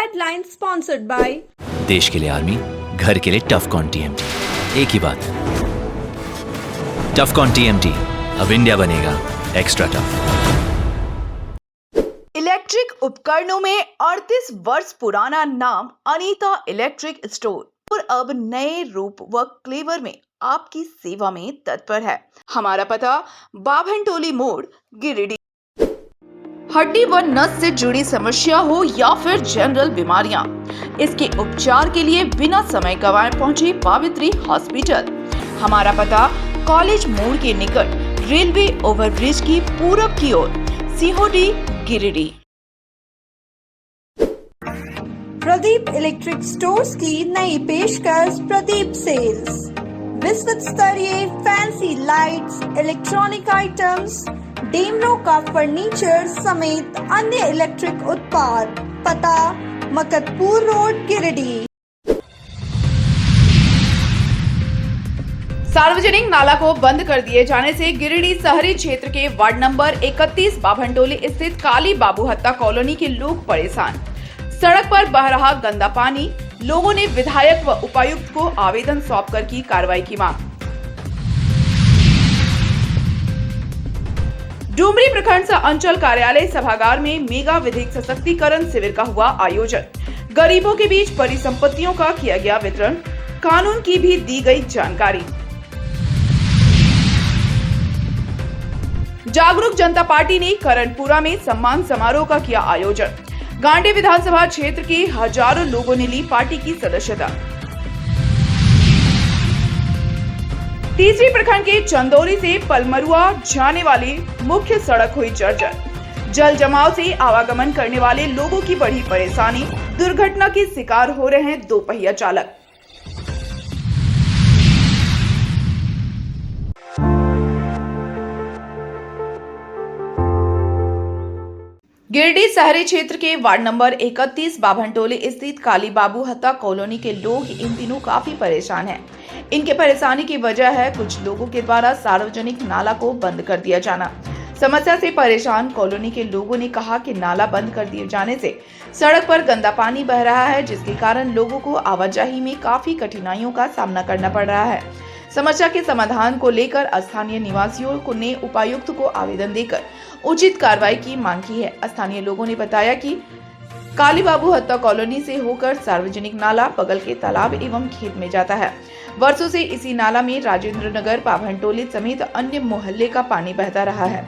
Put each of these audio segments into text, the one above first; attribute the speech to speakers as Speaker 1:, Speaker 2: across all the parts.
Speaker 1: Headline sponsored by
Speaker 2: देश के लिए आर्मी, घर के लिए टफकॉन टीएमटी। एक ही बात, टफकॉन टीएमटी, अब इंडिया बनेगा एक्स्ट्रा टफ।
Speaker 3: इलेक्ट्रिक उपकरणों में 38 वर्ष पुराना नाम अनीता इलेक्ट्रिक स्टोर और अब नए रूप व क्लेवर में आपकी सेवा में तत्पर है। हमारा पता बाभनटोली मोड़, गिरिडीह। हड्डी व नस से जुड़ी समस्या हो या फिर जनरल बीमारियां, इसके उपचार के लिए बिना समय गंवाए पहुंचे पावित्री हॉस्पिटल। हमारा पता कॉलेज मोड़ के निकट रेलवे ओवरब्रिज की पूरब की ओर, सिहोडी, गिरिडीह।
Speaker 1: प्रदीप इलेक्ट्रिक स्टोर्स की नई पेशकश प्रदीप सेल्स। विश्व स्तरीय fancy lights, electronic items, Damro का फर्नीचर समेत अन्य इलेक्ट्रिक उत्पाद। पता मकतपुर रोड, गिरिडीह।
Speaker 3: सार्वजनिक नाला को बंद कर दिए जाने से गिरिडीह शहरी क्षेत्र के वार्ड नंबर 31 बाभनटोली स्थित काली बाबू हत्ता कॉलोनी के लोग परेशान। सड़क पर बह रहा गंदा पानी, लोगों ने विधायक व उपायुक्त को आवेदन सौंपकर की कार्रवाई की मांग। डुमरी प्रखंड अंचल कार्यालय सभागार में मेगा विधिक सशक्तिकरण शिविर का हुआ आयोजन। गरीबों के बीच परिसंपत्तियों का किया गया वितरण, कानून की भी दी गई जानकारी। जागरूक जनता पार्टी ने करणपुरा में सम्मान समारोह का किया आयोजन। गांडी विधानसभा क्षेत्र के हजारों लोगों ने ली पार्टी की सदस्यता। तीसरी प्रखंड के चंदौरी से पलमरुआ जाने वाली मुख्य सड़क हुई जर्जर। जल जमाव से आवागमन करने वाले लोगों की बढ़ी परेशानी, दुर्घटना के शिकार हो रहे हैं दोपहिया चालक। गिरिडीह शहरी क्षेत्र के वार्ड नंबर 31 बाभनटोली स्थित काली बाबू हत्ता कॉलोनी के लोग इन दिनों काफी परेशान हैं। इनके परेशानी की वजह है कुछ लोगों के द्वारा सार्वजनिक नाला को बंद कर दिया जाना। समस्या से परेशान कॉलोनी के लोगों ने कहा कि नाला बंद कर दिए जाने से सड़क पर गंदा पानी बह रहा है, जिसके कारण लोगों को आवाजाही में काफी कठिनाइयों का सामना करना पड़ रहा है। समस्या के समाधान को लेकर स्थानीय निवासियों को ने उपायुक्त को आवेदन देकर उचित कार्रवाई की मांग की है। स्थानीय लोगों ने बताया कि काली बाबू हत्ता कॉलोनी से होकर सार्वजनिक नाला बगल के तालाब एवं खेत में जाता है। वर्षों से इसी नाला में राजेंद्र नगर, बाभनटोली समेत अन्य मोहल्ले का पानी बहता रहा है,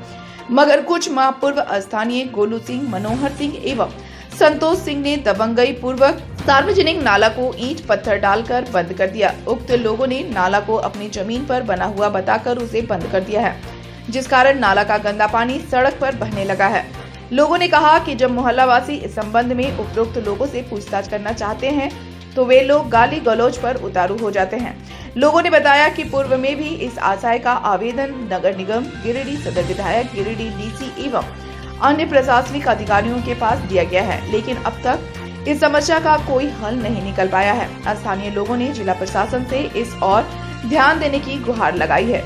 Speaker 3: मगर कुछ माह पूर्व स्थानीय गोलू सिंह, मनोहर सिंह एवं संतोष सिंह ने दबंगई पूर्वक सार्वजनिक नाला को ईंट पत्थर डालकर बंद कर दिया। उक्त लोगों ने नाला को अपनी जमीन पर बना हुआ बताकर उसे बंद कर दिया है, जिस कारण नाला का गंदा पानी सड़क पर बहने लगा है। लोगों ने कहा कि जब मोहल्लावासी इस संबंध में उपरोक्त लोगों से पूछताछ करना चाहते हैं तो वे लोग गाली गलौज पर उतारू हो जाते हैं। लोगों ने बताया कि पूर्व में भी इस आशय का आवेदन नगर निगम गिरिडीह, सदर विधायक गिरिडीह, डीसी एवं अन्य प्रशासनिक अधिकारियों के पास दिया गया है, लेकिन अब तक इस समस्या का कोई हल नहीं निकल पाया है। स्थानीय लोगों ने जिला प्रशासन से इस ओर ध्यान देने की गुहार लगाई है।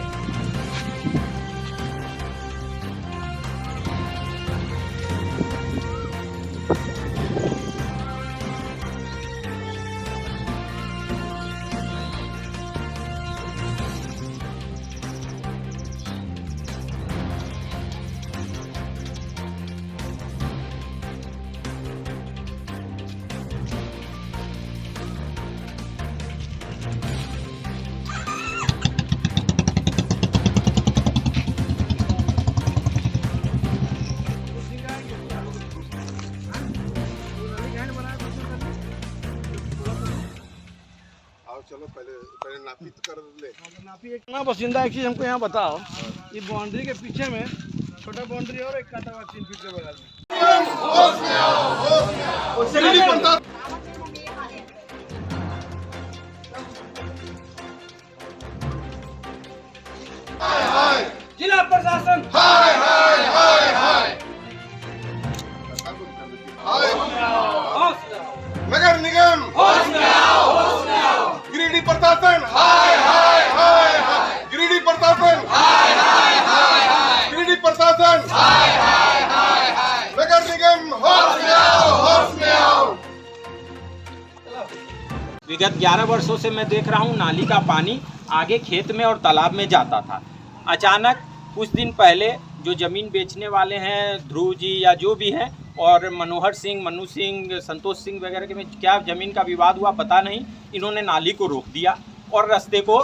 Speaker 4: चलो पहले नापी तो कर ले।
Speaker 5: नापी एक ना बसिंदा एक चीज हमको यहाँ बताओ, ये बाउंड्री के पीछे में छोटा बाउंड्री और एक काटा हुआ 3 फीट के बगल में। जिला प्रशासन हाय हाय हाय हाय,
Speaker 4: नगर निगम
Speaker 5: होश में आओ, होश में आओ।
Speaker 4: गिरिडीह प्रशासन हाय हाय हाय हाय, गिरिडीह प्रशासन
Speaker 5: हाय हाय हाय हाय,
Speaker 4: गिरिडीह प्रशासन
Speaker 5: हाय हाय हाय हाय,
Speaker 4: नगर निगम होश में आओ, होश में आओ।
Speaker 6: विगत 11 वर्षों से मैं देख रहा हूँ नाली का पानी आगे खेत में और तालाब में जाता था। अचानक कुछ दिन पहले जो ज़मीन बेचने वाले हैं ध्रुव जी या जो भी हैं और मनोहर सिंह, मनु सिंह, संतोष सिंह वगैरह के में क्या ज़मीन का विवाद हुआ पता नहीं, इन्होंने नाली को रोक दिया और रास्ते को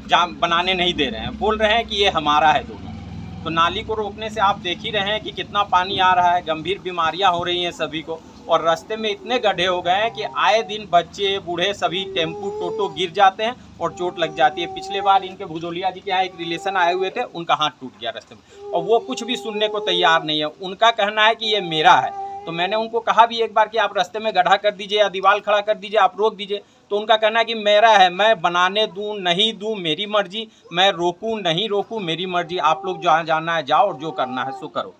Speaker 6: जाम बनाने नहीं दे रहे हैं। बोल रहे हैं कि ये हमारा है दोनों। तो नाली को रोकने से आप देख ही रहे हैं कि कितना पानी आ रहा है, गंभीर बीमारियां हो रही हैं सभी को। और रास्ते में इतने गड्ढे हो गए हैं कि आए दिन बच्चे बूढ़े सभी टेम्पू टोटो गिर जाते हैं और चोट लग जाती है। पिछले बार इनके भुजोलिया जी के यहाँ एक रिलेशन आए हुए थे, उनका हाथ टूट गया रास्ते में और वो कुछ भी सुनने को तैयार नहीं है। उनका कहना है कि ये मेरा है। तो मैंने उनको कहा भी एक बार कि आप रास्ते में गड्ढा कर दीजिए या दीवार खड़ा कर दीजिए, आप रोक दीजिए। तो उनका कहना है कि मेरा है, मैं बनाने दूं नहीं दूं मेरी मर्जी, मैं रोकूं नहीं रोकूं मेरी मर्जी, आप लोग जहाँ जाना है जाओ और जो करना है सो करो।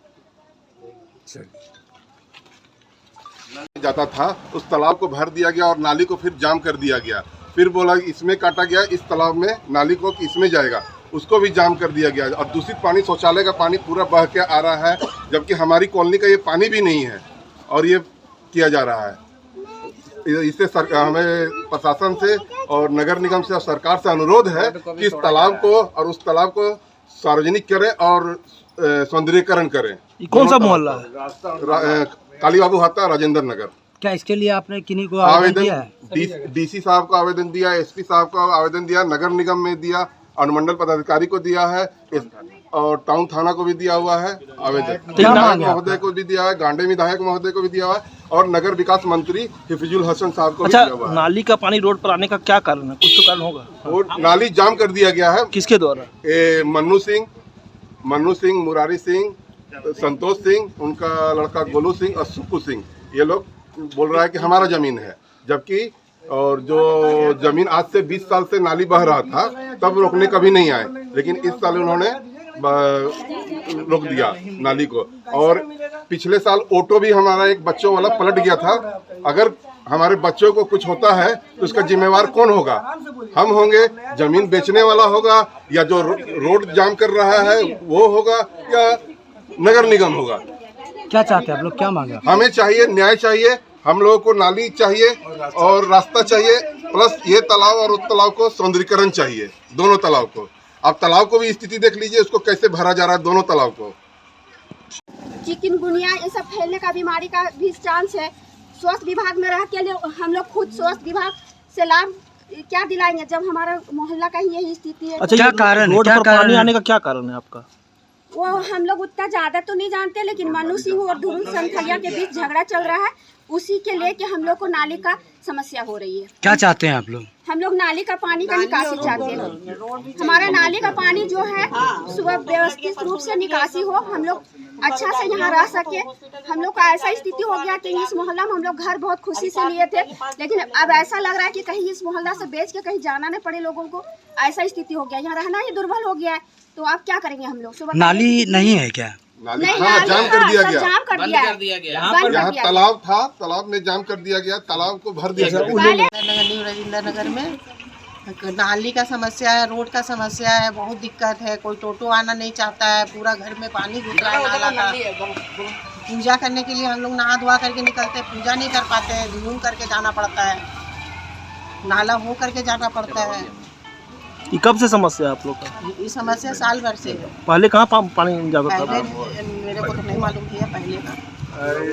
Speaker 4: जाता था उस तालाब को भर दिया गया और नाली को फिर जाम कर दिया गया। फिर बोला इसमें काटा गया, इस तालाब में नाली को इसमें जाएगा, उसको भी जाम कर दिया गया। और दूषित पानी, शौचालय का पानी पूरा बह के आ रहा है, जबकि हमारी कॉलोनी का ये पानी भी नहीं है और ये किया जा रहा है। इससे हमें प्रशासन से और नगर निगम से और सरकार से अनुरोध है कि इस तालाब को और उस तालाब को सार्वजनिक करें और सौंदर्यीकरण करें।
Speaker 5: कौन सा मोहल्ला है?
Speaker 4: काली बाबू हत्ता, राजेंद्र नगर।
Speaker 5: क्या इसके लिए आपने किन्हीं को आवेदन दिया है?
Speaker 4: डीसी साहब को आवेदन दिया, एसपी साहब को आवेदन दिया, नगर निगम में दिया, अनुमंडल पदाधिकारी को दिया है और टाउन थाना को भी दिया हुआ है आवेदन। विधायक महोदय को भी दिया है, गांडे विधायक महोदय को भी दिया हुआ है और नगर विकास मंत्री हिफिजुल हसन साहब को भी दिया हुआ है।
Speaker 5: नाली का पानी रोड पर आने का क्या कारण है? कुछ तो कारण होगा।
Speaker 4: और नाली जाम कर दिया गया है।
Speaker 5: किसके द्वारा?
Speaker 4: मन्नू सिंह, मुरारी सिंह, संतोष सिंह, उनका लड़का गोलू सिंह और सुक्कू सिंह, ये लोग बोल रहा है कि हमारा जमीन है, जबकि और जो जमीन आज से 20 साल से नाली बह रहा था तब रोकने कभी नहीं आए, लेकिन इस साल उन्होंने रोक दिया नाली को। और पिछले साल ऑटो भी हमारा एक बच्चों वाला पलट गया था। अगर हमारे बच्चों को कुछ होता है तो उसका जिम्मेवार कौन होगा? हम होंगे, जमीन बेचने वाला होगा, या जो रोड जाम कर रहा है वो होगा, या नगर निगम होगा।
Speaker 5: क्या चाहते हैं आप लोग? क्या मांगे?
Speaker 4: हमें चाहिए न्याय, चाहिए हम लोगों को नाली चाहिए और रास्ता चाहिए, प्लस ये तालाब और उस तालाब को सौंदर्यीकरण चाहिए, दोनों तालाब को। आप तालाब को भी स्थिति देख लीजिए, उसको कैसे भरा जा रहा है, दोनों तालाब को।
Speaker 7: चिकनगुनिया ये सब फैलने का बीमारी का भी चांस है। स्वास्थ्य विभाग में रह के हम लोग खुद स्वास्थ्य विभाग से लाभ क्या दिलाएंगे जब हमारा मोहल्ला का ही यही स्थिति है।
Speaker 5: अच्छा, क्या कारण है? क्या पानी आने का क्या कारण है आपका?
Speaker 7: वो हम लोग उतना ज्यादा तो नहीं जानते, लेकिन मनु सिंह और ध्रुव संथलिया के बीच झगड़ा चल रहा है, उसी के लेके हम लोग को नाली का समस्या हो रही है।
Speaker 5: क्या चाहते हैं आप लोग?
Speaker 7: हम लोग नाली का पानी का निकासी चाहते हैं। हमारा नाली का पानी जो है सुबह व्यवस्थित रूप से निकासी हो, हम लोग अच्छा से यहाँ रह सके। हम लोग का ऐसा स्थिति हो गया कि इस मोहल्ला में हम लोग घर बहुत खुशी से लिए थे, लेकिन अब ऐसा लग रहा है कि कहीं इस मोहल्ला से बेच के कहीं जाना नहीं पड़े लोगों को, ऐसा स्थिति हो गया। यहाँ रहना ही दुर्बल हो गया है, तो आप क्या करेंगे? हम लोग सुबह
Speaker 5: नाली नहीं है क्या?
Speaker 4: नाली जाम कर दिया गया,
Speaker 7: जाम कर दिया है।
Speaker 4: यहाँ तालाब था, तालाब में जाम कर दिया गया, तालाब को भर दिया गया।
Speaker 8: न्यू राजेंद्र नगर में नाली का समस्या है, रोड का समस्या है, बहुत दिक्कत है। कोई टोटो आना नहीं चाहता है, पूरा घर में पानी घुस रहा है नाला का। पूजा करने के लिए हम लोग नहा धोआ करके निकलते, पूजा नहीं कर पाते, घूम करके जाना पड़ता है, नाला हो करके जाना पड़ता है।
Speaker 5: ये कब से समस्या है आप लोग का?
Speaker 8: ये समस्या साल भर से।
Speaker 5: पहले कहाँ पानी जाता था?
Speaker 8: पहले मेरे को तो नहीं मालूम था पहले का,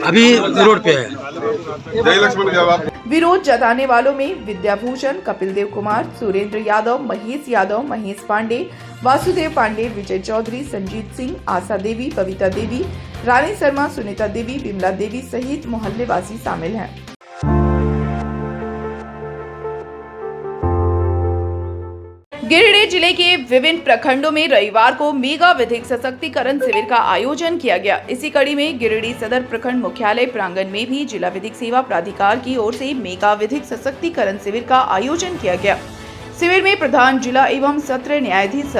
Speaker 5: अभी रोड पे है।
Speaker 4: जय लक्ष्मण जवाब।
Speaker 3: विरोध जताने वालों में विद्याभूषण, कपिल देव कुमार, सुरेंद्र यादव, महेश पांडे, वासुदेव पांडे, विजय चौधरी, संजीत सिंह, आशा देवी, बबीता देवी, रानी शर्मा, सुनीता देवी, बिमला देवी सहित मोहल्लेवासी शामिल हैं। गिरिडीह जिले के विभिन्न प्रखंडों में रविवार को मेगा विधिक सशक्तिकरण शिविर का आयोजन किया गया। इसी कड़ी में गिरिडीह सदर प्रखंड मुख्यालय प्रांगण में भी जिला विधिक सेवा प्राधिकार की ओर से मेगा विधिक सशक्तिकरण शिविर का आयोजन किया गया। शिविर में प्रधान जिला एवं सत्र न्यायाधीश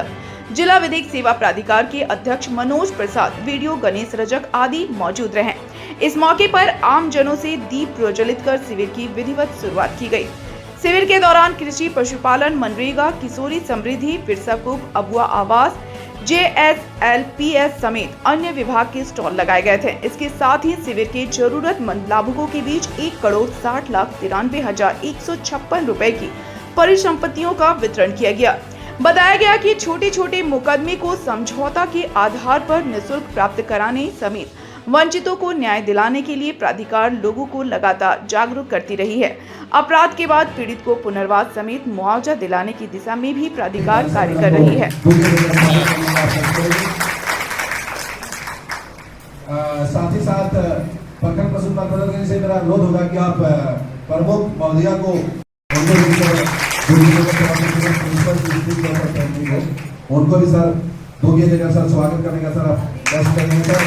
Speaker 3: जिला विधिक सेवा प्राधिकार के अध्यक्ष मनोज प्रसाद, वीडियो गणेश रजक आदि मौजूद रहे। इस मौके पर आम जनों से दीप प्रज्वलित कर शिविर की विधिवत शुरुआत की गई। शिविर के दौरान कृषि, पशुपालन, मनरेगा, किशोरी समृद्धि, बिरसा कूप, अबुआ आवास, JSLPS समेत अन्य विभाग के स्टॉल लगाए गए थे। इसके साथ ही शिविर के जरूरतमंद लाभुकों के बीच 1,60,93,156 रुपए की परिसंपत्तियों का वितरण किया गया। बताया गया कि छोटे छोटे मुकदमे को समझौता के आधार पर निःशुल्क प्राप्त कराने समेत वंचितों को न्याय दिलाने के लिए प्राधिकार लोगों को लगातार जागरूक करती रही है। अपराध के बाद पीड़ित को पुनर्वास समेत मुआवजा दिलाने की दिशा में भी प्राधिकार कार्य कर रही है।
Speaker 9: साथ ही साथ प्रखंड प्रसून पदाधिकारी से मेरा अनुरोध होगा कि आप प्रमुख महोदया को उनको भी सर भूमिया देकर सर स्वागत करने का सर आप कैसे करेंगे सर।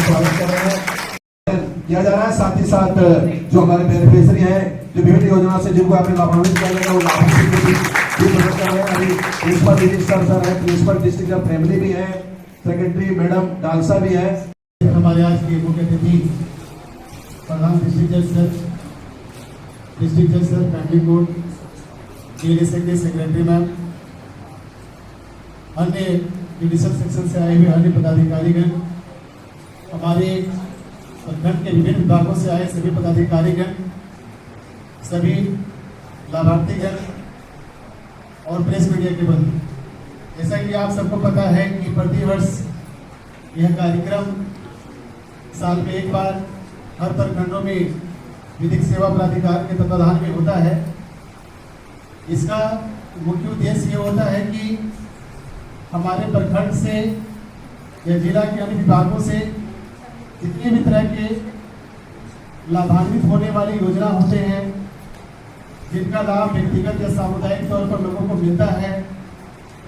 Speaker 9: स्वागत कर रहे हैं किया जा रहा है। साथ ही साथ जो हमारे बेनिफिशियरी हैं जो विभिन्न योजनाओं से जिनको आपने लाभान्वित किया गया वो लाभान्वित भी प्रकट कर रहे हैं। अभी प्रिंसिपल रजिस्ट्रार सर है, प्रिंसिपल डिस्ट्रिक्ट ऑफ फैमिली भी है, सेक्रेटरी मैडम डालसा भी है।
Speaker 10: हमारे आज के मुख्य अतिथि प्रधान डिस्ट्रिक्ट जज सर, फैमिली कोर्ट के सेक्रेटरी मैम, अन्य जुडिशल सेक्शन से आए हुए अन्य पदाधिकारीगण, हमारे प्रखंड के विभिन्न विभागों से आए सभी पदाधिकारीगण, सभी लाभार्थीगण और प्रेस मीडिया के बंधु, जैसा कि आप सबको पता है कि प्रतिवर्ष यह कार्यक्रम साल में एक बार हर प्रखंडों में विधिक सेवा प्राधिकार के तत्वाधान में होता है। इसका मुख्य उद्देश्य ये होता है कि हमारे प्रखंड से या जिला के अन्य विभागों से जितने भी तरह के लाभान्वित होने वाली योजना होते हैं, जिनका लाभ व्यक्तिगत या सामुदायिक तौर पर लोगों को मिलता है,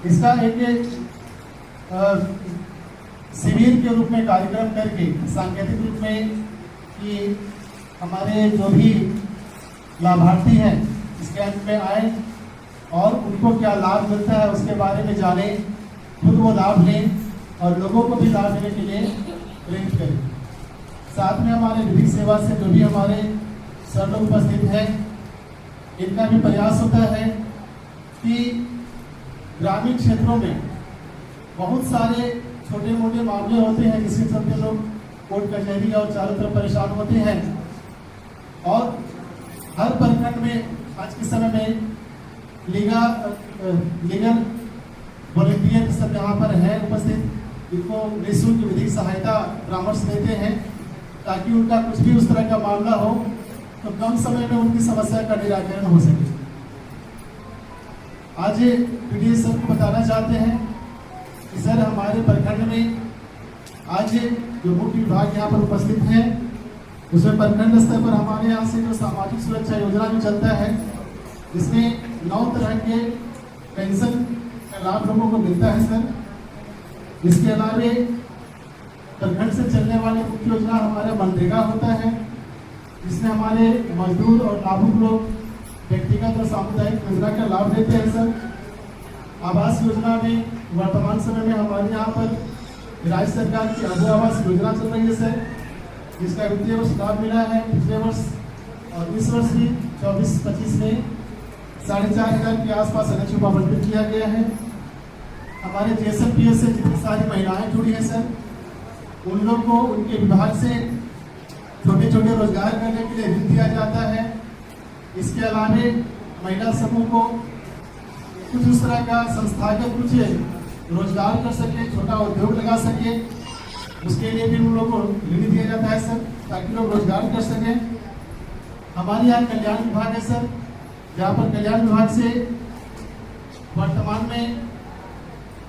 Speaker 10: इसका एक शिविर के रूप में कार्यक्रम करके सांकेतिक रूप में कि हमारे जो भी लाभार्थी हैं इस कैंप में आए और उनको क्या लाभ मिलता है उसके बारे में जाने, खुद वो लाभ लें और लोगों को भी लाभ देने के लिए प्रेरित करें। साथ में हमारे विधिक सेवा से जो भी हमारे सर लोग उपस्थित हैं, इनका भी प्रयास होता है कि ग्रामीण क्षेत्रों में बहुत सारे छोटे मोटे मामले होते हैं जिसके चलते लोग कोर्ट कचहरी और चारों तरफ परेशान होते हैं, और हर प्रखंड में आज के समय में लीगल वॉलंटियर सब यहाँ पर है उपस्थित, इनको निःशुल्क विधिक सहायता परामर्श देते हैं ताकि उनका कुछ भी उस तरह का मामला हो तो कम समय में उनकी समस्या का निराकरण हो सके। आज पीडीए सर को बताना चाहते हैं कि सर हमारे प्रखंड में आज जो मुख्य विभाग यहाँ पर उपस्थित हैं उसमें प्रखंड स्तर पर हमारे यहाँ से जो सामाजिक सुरक्षा योजना जो चलता है जिसमें 9 तरह के पेंशन का लाभ लोगों को मिलता है सर। इसके अलावा प्रखंड से चलने वाली मुख्य योजना हमारा मनरेगा होता है, जिसमें हमारे मजदूर और लाभुक लोग व्यक्तिगत और सामुदायिक योजना का लाभ लेते हैं सर। आवास योजना में वर्तमान समय में हमारे यहाँ पर राज्य सरकार की अभू आवास योजना चल रही है सर, जिसका वित्तीय वर्ष लाभ मिला है पिछले वर्ष, और इस वर्ष भी 24-25 में 4,500 के आसपास अनक्षुप आवंटित किया गया है। हमारे JSLPS से जितनी सारी महिलाएं जुड़ी हैं सर, उन लोग को उनके विभाग से छोटे छोटे रोजगार करने के लिए ऋण दिया जाता है। इसके अलावा महिला समूह को कुछ उस तरह का संस्थागत कुछ रोजगार कर सके, छोटा उद्योग लगा सके, उसके लिए भी उन लोगों को ऋण दिया जाता है सर ताकि लोग रोजगार कर सकें। हमारे यहाँ कल्याण विभाग है सर, जहाँ पर कल्याण विभाग से वर्तमान में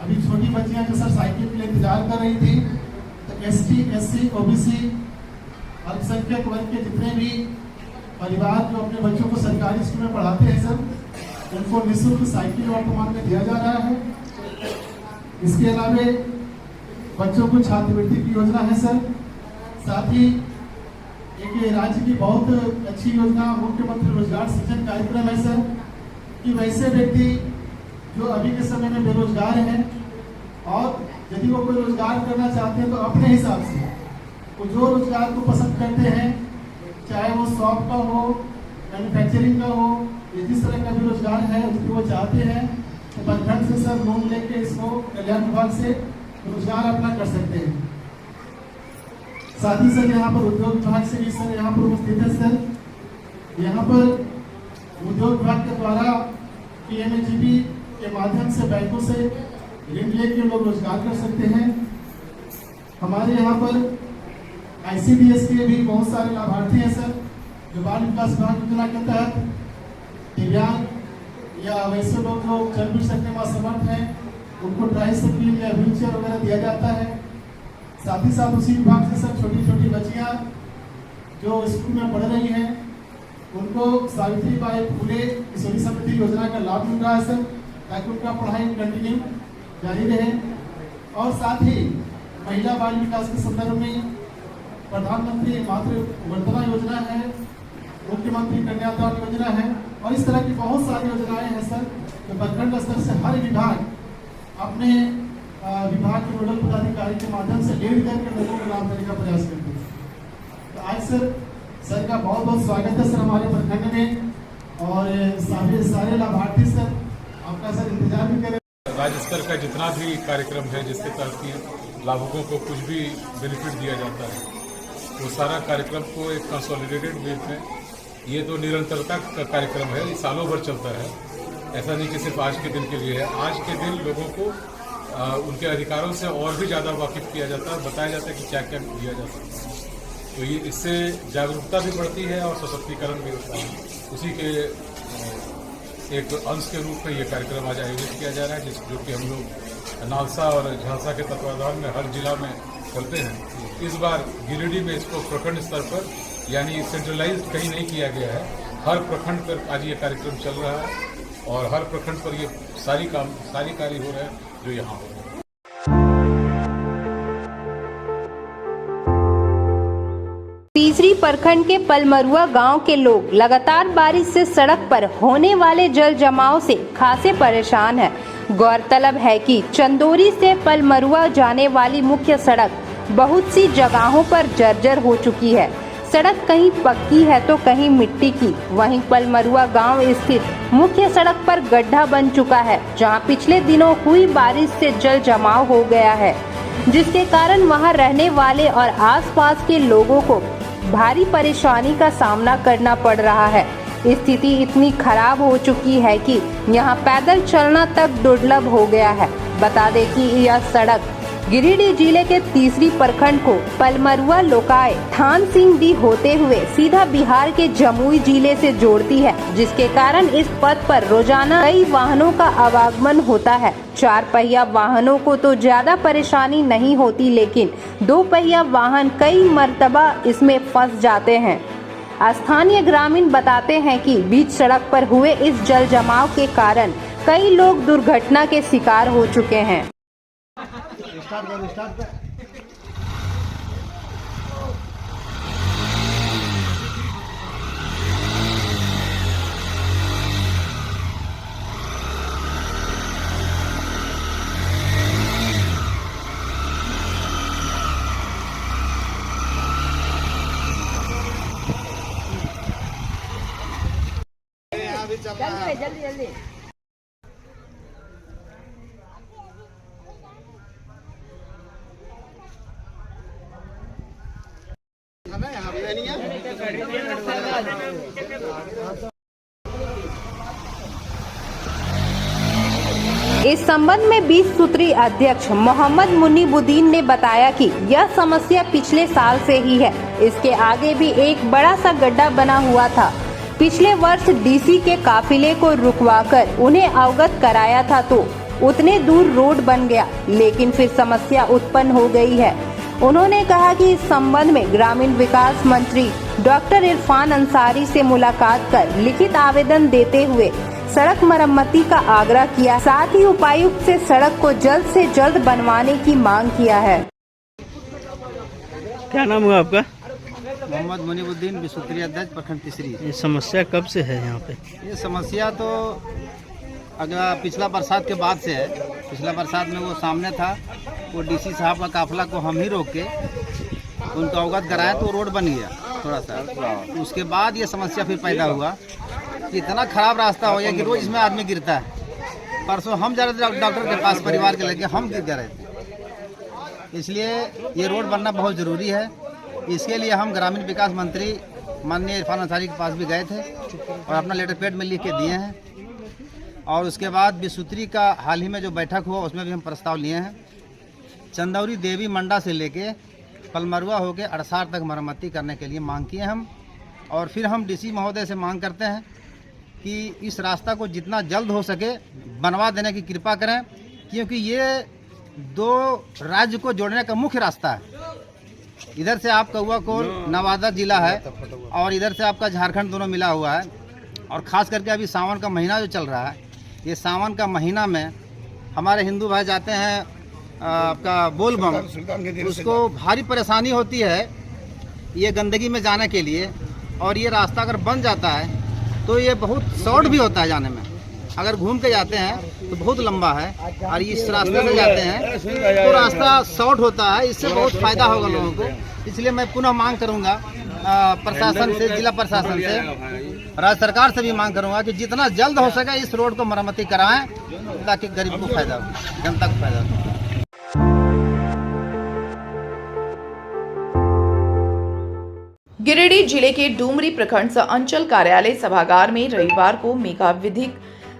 Speaker 10: अभी छोटी बच्चियाँ जो सर साइकिल के लिए इंतजार कर रही थी, तो ST, SC, OBC अल्पसंख्यक वर्ग के जितने भी परिवार जो अपने बच्चों को सरकारी स्कूल में पढ़ाते हैं सर, उनको निःशुल्क साइकिल वर्तमान में दिया जा रहा है। इसके अलावा बच्चों को छात्रवृत्ति की योजना है सर। साथ ही एक राज्य की बहुत अच्छी योजना मुख्यमंत्री रोजगार सृजन कार्यक्रम है सर, कि वैसे व्यक्ति जो अभी के समय में बेरोजगार हैं और यदि वो कोई रोजगार करना चाहते हैं तो अपने हिसाब से वो जो रोजगार को पसंद करते हैं, चाहे वो शॉप का हो, मैन्युफैक्चरिंग का हो, या जिस तरह का भी रोजगार है उसको वो चाहते हैं तो प्रखंड से सर लोन लेके इसको कल्याण विभाग से रोजगार अपना कर सकते हैं। साथ ही सर यहाँ पर उद्योग विभाग से भी सर यहाँ पर उपस्थित है। सर यहाँ पर उद्योग विभाग के द्वारा PMAGP के माध्यम से बैंकों से ऋण लेके लोग रोजगार कर सकते हैं। हमारे यहाँ पर ICDS के भी बहुत सारे लाभार्थी हैं सर, जो बाल विकास विभाग योजना के तहत दिव्यांग या वैसे लोग जो चल फिर सकने में असमर्थ हैं उनको ट्राइसाइकिल या व्हील चेयर वगैरह दिया जाता है। साथ ही साथ उसी विभाग से सर छोटी छोटी बच्चियाँ जो स्कूल में पढ़ रही हैं उनको सावित्रीबाई फुले किशोरी समृद्धि योजना का लाभ मिल रहा है सर, ताकि उनका पढ़ाई कंटिन्यू जारी रहे। और साथ ही महिला बाल विकास के संदर्भ में प्रधानमंत्री मातृ वंदना योजना है, मुख्यमंत्री कन्यादान योजना है और इस तरह की बहुत सारी योजनाएं हैं सर, तो प्रखंड स्तर से हर विभाग अपने विभाग के नोडल पदाधिकारी के माध्यम से लीड करके लोगों को लाभ देने का प्रयास करते हैं। तो आज सर का बहुत बहुत स्वागत है सर हमारे प्रखंड में, और सारे लाभार्थी सर आपका सर इंतजार भी करें।
Speaker 11: राज्य स्तर का जितना भी कार्यक्रम है जिसके तहत की लाभुकों को कुछ भी बेनिफिट दिया जाता है, वो सारा कार्यक्रम को एक कंसोलिडेटेड वे में, ये तो निरंतरता का कार्यक्रम है, ये सालों भर चलता है। ऐसा नहीं कि सिर्फ आज के दिन के लिए है। आज के दिन लोगों को उनके अधिकारों से और भी ज़्यादा वाकिफ किया जाता है, बताया जाता है कि क्या क्या दिया जा सकता है। तो ये इससे जागरूकता भी बढ़ती है और सशक्तिकरण भी होता है। उसी के एक अंश के रूप में ये कार्यक्रम आज आयोजित किया जा रहा है, जो कि हम लोग नालसा और झांसा के तत्वाधान में हर जिला में करते हैं। इस बार गिरिडीह में इसको प्रखंड स्तर पर यानी सेंट्रलाइज कहीं नहीं किया गया है, हर प्रखंड पर आज ये कार्यक्रम चल रहा है और हर प्रखंड पर ये सारी कार्य हो रहे हैं जो यहाँ हो रहे हैं।
Speaker 12: तीसरी प्रखंड के पलमरुआ गांव के लोग लगातार बारिश से सड़क पर होने वाले जल जमाव से खासे परेशान हैं। गौरतलब है कि चंदोरी से पलमरुआ जाने वाली मुख्य सड़क बहुत सी जगहों पर जर्जर हो चुकी है। सड़क कहीं पक्की है तो कहीं मिट्टी की। वहीं पलमरुआ गांव स्थित मुख्य सड़क पर गड्ढा बन चुका है, जहां पिछले दिनों हुई बारिश से जल जमाव हो गया है, जिसके कारण वहां रहने वाले और आसपास के लोगों को भारी परेशानी का सामना करना पड़ रहा है। स्थिति इतनी खराब हो चुकी है कि यहां पैदल चलना तक दुर्लभ हो गया है। बता दें कि यह सड़क गिरिडीह जिले के तीसरी प्रखंड को पलमरुआ लोकाय थान सिंह डी होते हुए सीधा बिहार के जमुई जिले से जोड़ती है, जिसके कारण इस पथ पर रोजाना कई वाहनों का आवागमन होता है। 4 पहिया वाहनों को तो ज्यादा परेशानी नहीं होती, लेकिन 2 पहिया वाहन कई मर्तबा इसमें फंस जाते हैं। स्थानीय ग्रामीण बताते हैं कि बीच सड़क पर हुए इस जल जमाव के कारण कई लोग दुर्घटना के शिकार हो चुके हैं।
Speaker 7: जल्दी जल्दी
Speaker 12: इस संबंध में 20 सूत्री अध्यक्ष मोहम्मद मुनीबुद्दीन ने बताया कि यह समस्या पिछले साल से ही है। इसके आगे भी एक बड़ा सा गड्ढा बना हुआ था। पिछले वर्ष डीसी के काफिले को रुकवाकर उन्हें अवगत कराया था तो उतने दूर रोड बन गया, लेकिन फिर समस्या उत्पन्न हो गई है। उन्होंने कहा कि इस संबंध में ग्रामीण विकास मंत्री डॉक्टर इरफान अंसारी से मुलाकात कर लिखित आवेदन देते हुए सड़क मरम्मती का आग्रह किया, साथ ही उपायुक्त से सड़क को जल्द से जल्द बनवाने की मांग किया है।
Speaker 5: क्या नाम हुआ आपका?
Speaker 13: मोहम्मद मुनीबुद्दीन, विसूत्री अध्यक्ष प्रखंड तीसरी।
Speaker 5: ये समस्या कब से है यहाँ पे?
Speaker 13: ये समस्या तो अगला पिछला बरसात के बाद से है। पिछला बरसात में वो सामने था, वो डीसी साहब का काफिला को हम ही रोक के उनको अवगत कराए तो रोड बन गया थोड़ा सा। उसके बाद ये समस्या फिर पैदा हुआ कि इतना ख़राब रास्ता हो गया कि रोज़ इसमें आदमी गिरता है। परसों हम जा रहे थे डॉक्टर के पास, परिवार के लगे हम गिर रहे थे। इसलिए ये रोड बनना बहुत ज़रूरी है। इसके लिए हम ग्रामीण विकास मंत्री माननीय इरफान अंसारी के पास भी गए थे और अपना लेटर पैड में लिख के दिए हैं। और उसके बाद बिसूत्री का हाल ही में जो बैठक हुआ उसमें भी हम प्रस्ताव लिए हैं। चंदौरी देवी मंडा से लेके पलमरुआ होके अड़सार तक मरम्मती करने के लिए मांग किए हम। और फिर हम डीसी महोदय से मांग करते हैं कि इस रास्ता को जितना जल्द हो सके बनवा देने की कृपा करें, क्योंकि ये दो राज्य को जोड़ने का मुख्य रास्ता है। इधर से आप कौआकोल नवादा जिला है और इधर से आपका झारखंड दोनों मिला हुआ है। और ख़ास करके अभी सावन का महीना जो चल रहा है, ये सावन का महीना में हमारे हिंदू भाई जाते हैं आपका बोलबम, उसको भारी परेशानी होती है ये गंदगी में जाने के लिए। और ये रास्ता अगर बन जाता है तो ये बहुत शॉर्ट भी होता है जाने में। अगर घूम के जाते हैं तो बहुत लंबा है और इस रास्ते से जाते हैं तो रास्ता शॉर्ट होता है। इससे बहुत फ़ायदा होगा लोगों को। इसलिए मैं पुनः मांग करूंगा प्रशासन से, जिला प्रशासन से, राज्य सरकार से भी मांग करूंगा कि जितना जल्द हो सके इस रोड को मरम्मती कराएं ताकि गरीब को फायदा हो, जनता को फायदा हो।
Speaker 3: गिरिडीह जिले के डूमरी प्रखंड अंचल कार्यालय सभागार में रविवार को मेगा विधिक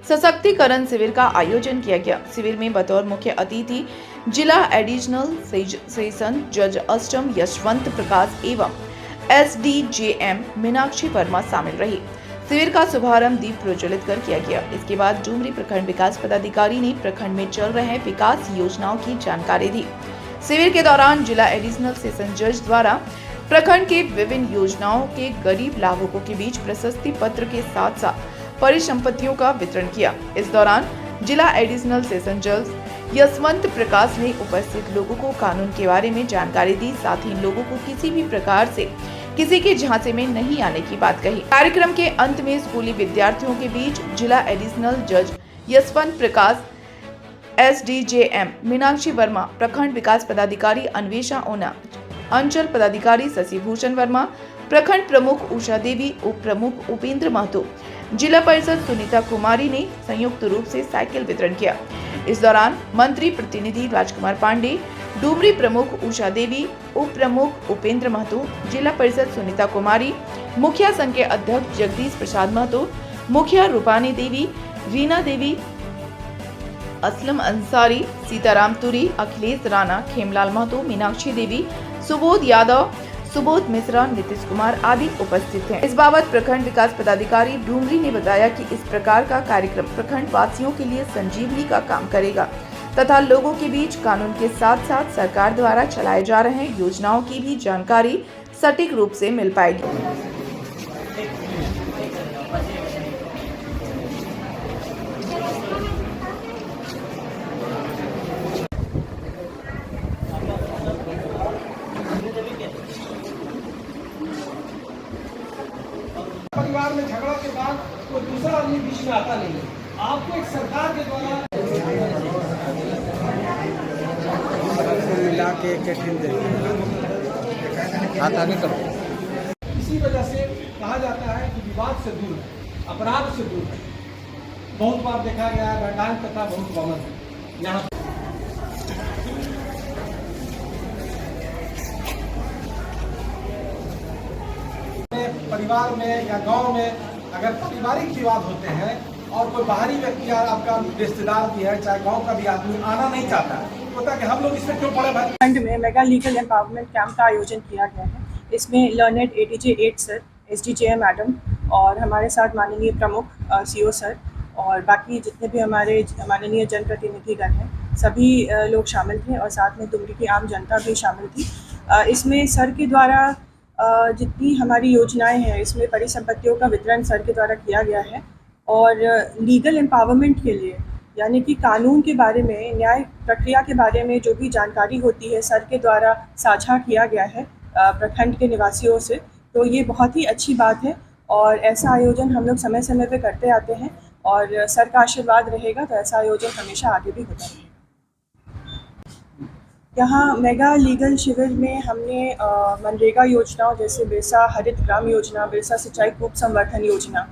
Speaker 3: सशक्तिकरण शिविर का आयोजन किया गया। शिविर में बतौर मुख्य अतिथि जिला एडिशनल सेशन जज अष्टम यशवंत प्रकाश एवं SDJM मीनाक्षी वर्मा शामिल रही। शिविर का शुभारंभ दीप प्रज्वलित कर किया गया। इसके बाद डूमरी प्रखंड विकास पदाधिकारी ने प्रखंड में चल रहे विकास योजनाओं की जानकारी दी। शिविर के दौरान जिला एडिशनल सेशन जज द्वारा प्रखंड के विभिन्न योजनाओं के गरीब लाभुकों के बीच प्रशस्ति पत्र के साथ साथ परिसंपत्तियों का वितरण किया। इस दौरान जिला एडिशनल सेशन जज यशवंत प्रकाश ने उपस्थित लोगों को कानून के बारे में जानकारी दी। साथ ही लोगों को किसी भी प्रकार से किसी के झांसे में नहीं आने की बात कही। कार्यक्रम के अंत में स्कूली विद्यार्थियों के बीच जिला एडिशनल जज यशवंत प्रकाश, SDJM मीनाक्षी वर्मा, प्रखंड विकास पदाधिकारी अन्वेषा ओना, अंचल पदाधिकारी शशि भूषण वर्मा, प्रखंड प्रमुख उषा देवी, उप प्रमुख उपेंद्र महतो, जिला परिषद सुनीता कुमारी ने संयुक्त रूप से साइकिल वितरण किया। इस दौरान मंत्री प्रतिनिधि राजकुमार पांडे, डूमरी प्रमुख उषा देवी, उप प्रमुख उपेंद्र महतो, जिला परिषद सुनीता कुमारी, मुखिया संघ के अध्यक्ष जगदीश प्रसाद महतो, मुखिया रूपानी देवी, रीना देवी, असलम अंसारी, सीताराम तुरी, अखिलेश राणा, खेमलाल महतो, मीनाक्षी देवी, सुबोध यादव, सुबोध मिश्रा, नीतीश कुमार आदि उपस्थित थे। इस बाबत प्रखंड विकास पदाधिकारी डूमरी ने बताया कि इस प्रकार का कार्यक्रम प्रखंड वासियों के लिए संजीवनी का काम करेगा तथा लोगों के बीच कानून के साथ साथ सरकार द्वारा चलाए जा रहे योजनाओं की भी जानकारी सटीक रूप से मिल पाएगी।
Speaker 5: परिवार में झगड़ा के बाद कोई दूसरा आदमी बीच में आता नहीं है। आपको एक सरकार के द्वारा मिला के इसी वजह से कहा जाता है कि विवाद से दूर है, अपराध से दूर है। बहुत बार देखा गया है, घटनाएं कथा बहुत कॉमन है। यहाँ परिवार में या गांव में अगर पारिवारिक विवाद होते हैं और कोई बाहरी व्यक्ति आपका रिश्तेदार भी है, चाहे गांव का भी आदमी आना नहीं चाहता है, होता कि हम लोग इसमें क्यों पड़े भाई।
Speaker 14: खंड में मेगा लीगल एम्पावरमेंट कैंप का आयोजन किया गया है। इसमें learned ATJ 8 sir, SDJM madam और हमारे साथ माननीय प्रमुख CO सर और बाकी जितने भी हमारे माननीय जनप्रतिनिधिगण हैं सभी लोग शामिल थे और साथ में डूमरी की आम जनता भी शामिल थी। इसमें सर के द्वारा जितनी हमारी योजनाएं हैं इसमें परिसंपत्तियों का वितरण सर के द्वारा किया गया है और लीगल एम्पावरमेंट के लिए यानी कि कानून के बारे में, न्याय प्रक्रिया के बारे में जो भी जानकारी होती है सर के द्वारा साझा किया गया है प्रखंड के निवासियों से। तो ये बहुत ही अच्छी बात है और ऐसा आयोजन हम लोग समय समय पे करते आते हैं और सर का आशीर्वाद रहेगा तो ऐसा आयोजन हमेशा आगे भी होता रहेगा। यहाँ मेगा लीगल शिविर में हमने मनरेगा योजनाओं जैसे बिरसा हरित ग्राम योजना, बिरसा सिंचाई कूप संवर्धन योजना,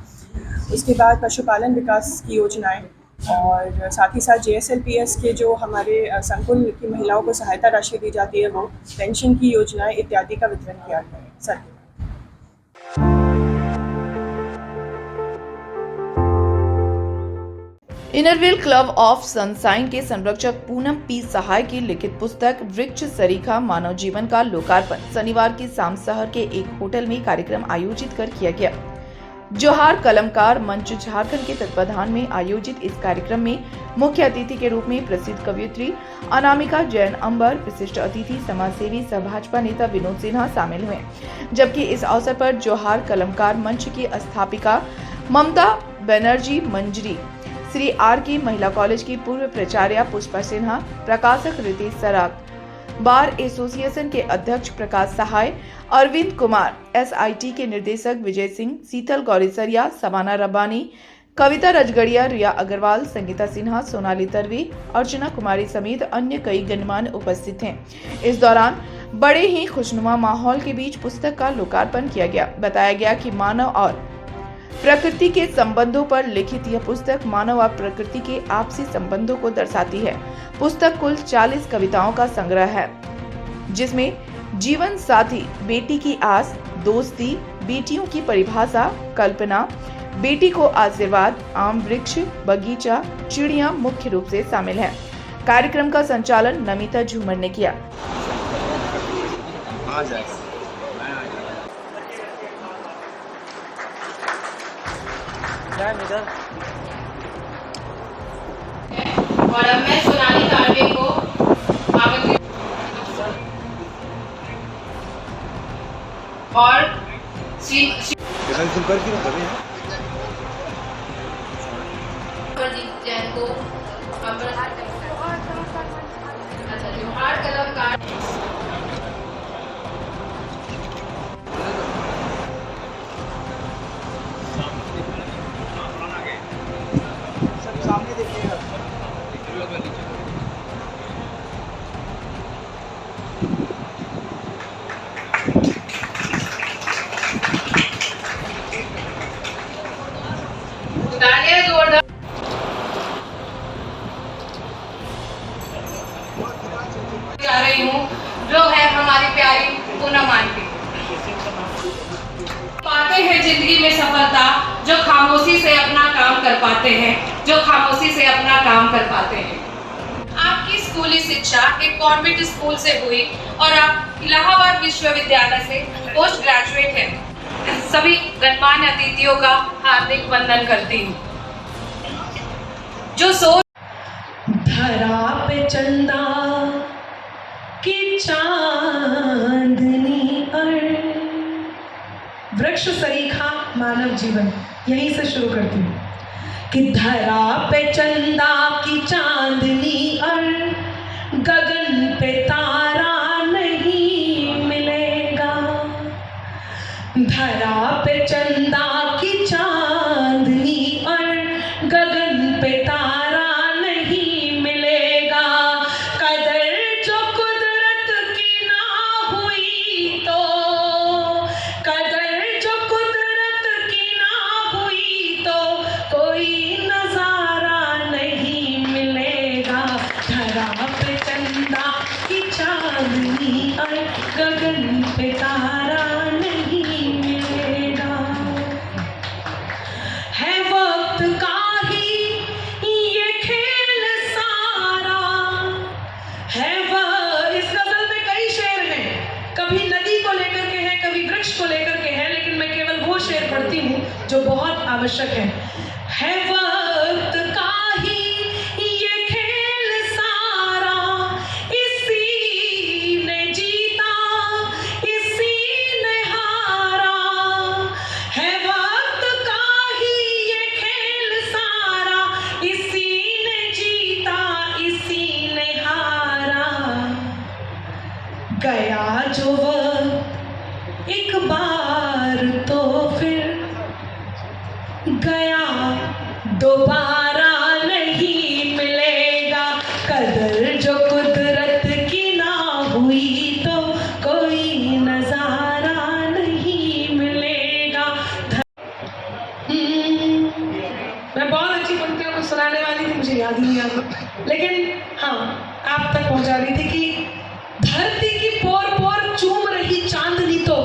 Speaker 14: उसके बाद पशुपालन विकास की योजनाएं और साथ ही साथ JSLPS के जो हमारे संकुल की महिलाओं को सहायता राशि दी जाती है, वो पेंशन की योजनाएं इत्यादि का वितरण किया गया है सर।
Speaker 3: इनरव्हील क्लब ऑफ सनसाइन के संरक्षक पूनम पी सहाय की लिखित पुस्तक वृक्ष सरीखा मानव जीवन का लोकार्पण शनिवार की शाम शहर के एक होटल में कार्यक्रम आयोजित कर किया गया। जोहार कलमकार मंच झारखंड के तत्वाधान में आयोजित इस कार्यक्रम में मुख्य अतिथि के रूप में प्रसिद्ध कवयित्री अनामिका जैन अंबर, विशिष्ट अतिथि समाजसेवी सह भाजपा नेता विनोद सिन्हा शामिल हुए, जबकि इस अवसर पर जोहार कलमकार मंच की स्थापिका ममता बनर्जी मंजरी, श्री आर की महिला कॉलेज की पूर्व प्राचार्य पुष्पा सिन्हा, प्रकाशक रितेश सराग, बार एसोसिएशन के अध्यक्ष प्रकाश सहाय, अरविंद कुमार, SIT के निर्देशक विजय सिंह, शीतल गौरीसरिया, सवाना रब्बानी, कविता रजगड़िया, रिया अग्रवाल, संगीता सिन्हा, सोनाली तरवी, अर्चना कुमारी समेत अन्य कई गणमान्य उपस्थित हैं। इस दौरान बड़े ही खुशनुमा माहौल के बीच पुस्तक का लोकार्पण किया गया। बताया गया कि मानव और प्रकृति के संबंधों पर लिखित यह पुस्तक मानव और प्रकृति के आपसी संबंधों को दर्शाती है। पुस्तक कुल 40 कविताओं का संग्रह है, जिसमें जीवन साथी, बेटी की आस, दोस्ती, बेटियों की परिभाषा, कल्पना, बेटी को आशीर्वाद, आम वृक्ष, बगीचा, चिड़िया मुख्य रूप से शामिल है। कार्यक्रम का संचालन नमिता झूमर ने किया।
Speaker 15: और अब मैं सोनाली तारवे को आमंत्रित और प्रदीप जैन को जोहार कलमकार
Speaker 13: सामने देखिएगा।
Speaker 15: जोरदार जा रही हूँ, जो है हमारी प्यारी पूनम आंटी। पाते हैं जिंदगी में सफलता, जो खामोशी से अपना काम कर पाते हैं, जो खामोशी से अपना काम कर पाते हैं। आपकी स्कूली शिक्षा एक कॉन्वेंट स्कूल से हुई और आप इलाहाबाद विश्वविद्यालय से पोस्ट ग्रेजुएट हैं। सभी गणमान्य अतिथियों का हार्दिक वंदन करती हूँ। जो सोच
Speaker 16: धरा पे चंदा की चांदनी पर वृक्ष सरीखा मानव जीवन, यहीं से शुरू करती हूँ कि धरा पे चंदा की चांदनी और गगन पे तारा नहीं मिलेगा। धरा पे चंदा की चांदनी और गगन पे तारा नहीं मिलेगा। कदर जो कुदरत की ना हुई तो, कदर जो कुदरत की ना हुई तो कोई नजारा नहीं मिलेगा। धरा पे चंदा की चांदनी और गगन पे तारा नहीं मिलेगा। है वक्त का ही ये खेल सारा, है वह। इस गजल में कई शेर हैं, कभी नदी को लेकर के हैं, कभी वृक्ष को लेकर के हैं, लेकिन मैं केवल वो शेर पढ़ती हूँ जो बहुत आवश्यक है वक्त का ही ये खेल सारा, इसी ने जीता इसी ने हारा। है वक्त का ही ये खेल सारा, इसी ने जीता इसी ने हारा। गया जो वक्त एक बार तो फिर गया लेकिन हाँ, आप तक पहुंचा रही थी कि धरती की पोर पोर चूम रही चांदनी तो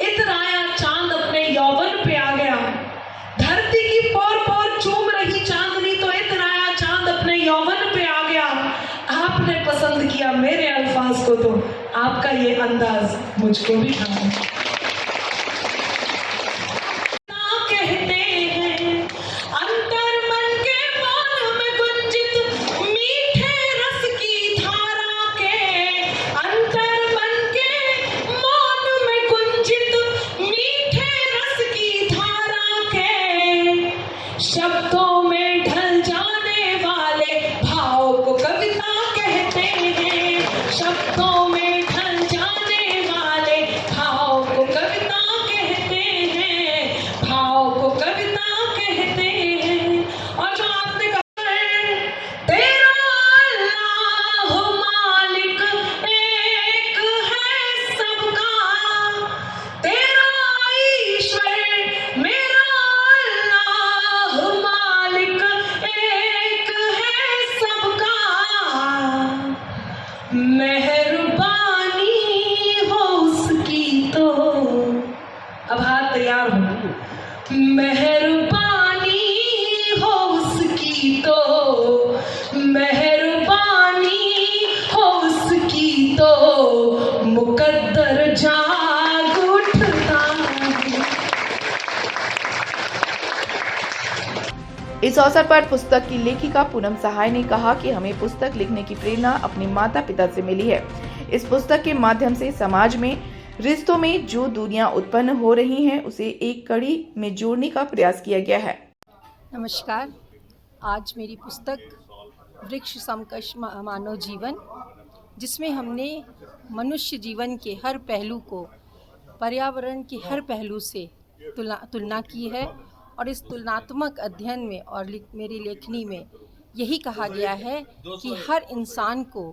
Speaker 16: इतराया चांद अपने यौवन पे आ गया। धरती की पोर पोर चूम रही चांदनी तो इतराया चांद अपने यौवन पे आ गया। आपने पसंद किया मेरे अल्फाज को तो आपका ये अंदाज मुझको भी था। शब्दों में ढल जाने वाले भाव को कविता कहते हैं। शब्दों में ढल जाने वाले भाव को कविता कहते हैं। भाव को कविता कहते हैं। और जो आपने कहा है तेरा अल्लाह मालिक एक है सबका, तेरा ईश्वर मेरा मालिक एक है सबका। मेहरबानी हो उसकी तो, अब हाथ तैयार हो। मेहरबानी हो उसकी तो, मेहरबानी हो उसकी तो मुकद्दर जाग उठता।
Speaker 3: इस अवसर पर पुस्तक की लेखिका पूनम सहाय ने कहा कि हमें पुस्तक लिखने की प्रेरणा अपने माता पिता से मिली है। इस पुस्तक के माध्यम से समाज में रिश्तों में जो दूरियां उत्पन्न हो रही हैं उसे एक कड़ी में जोड़ने का प्रयास किया गया है।
Speaker 17: नमस्कार। आज मेरी पुस्तक वृक्ष समकक्ष मानव जीवन, जिसमें हमने मनुष्य जीवन के हर पहलू को पर्यावरण के हर पहलू से तुलना की है। और इस तुलनात्मक अध्ययन में और मेरी लेखनी में यही कहा गया है कि हर इंसान को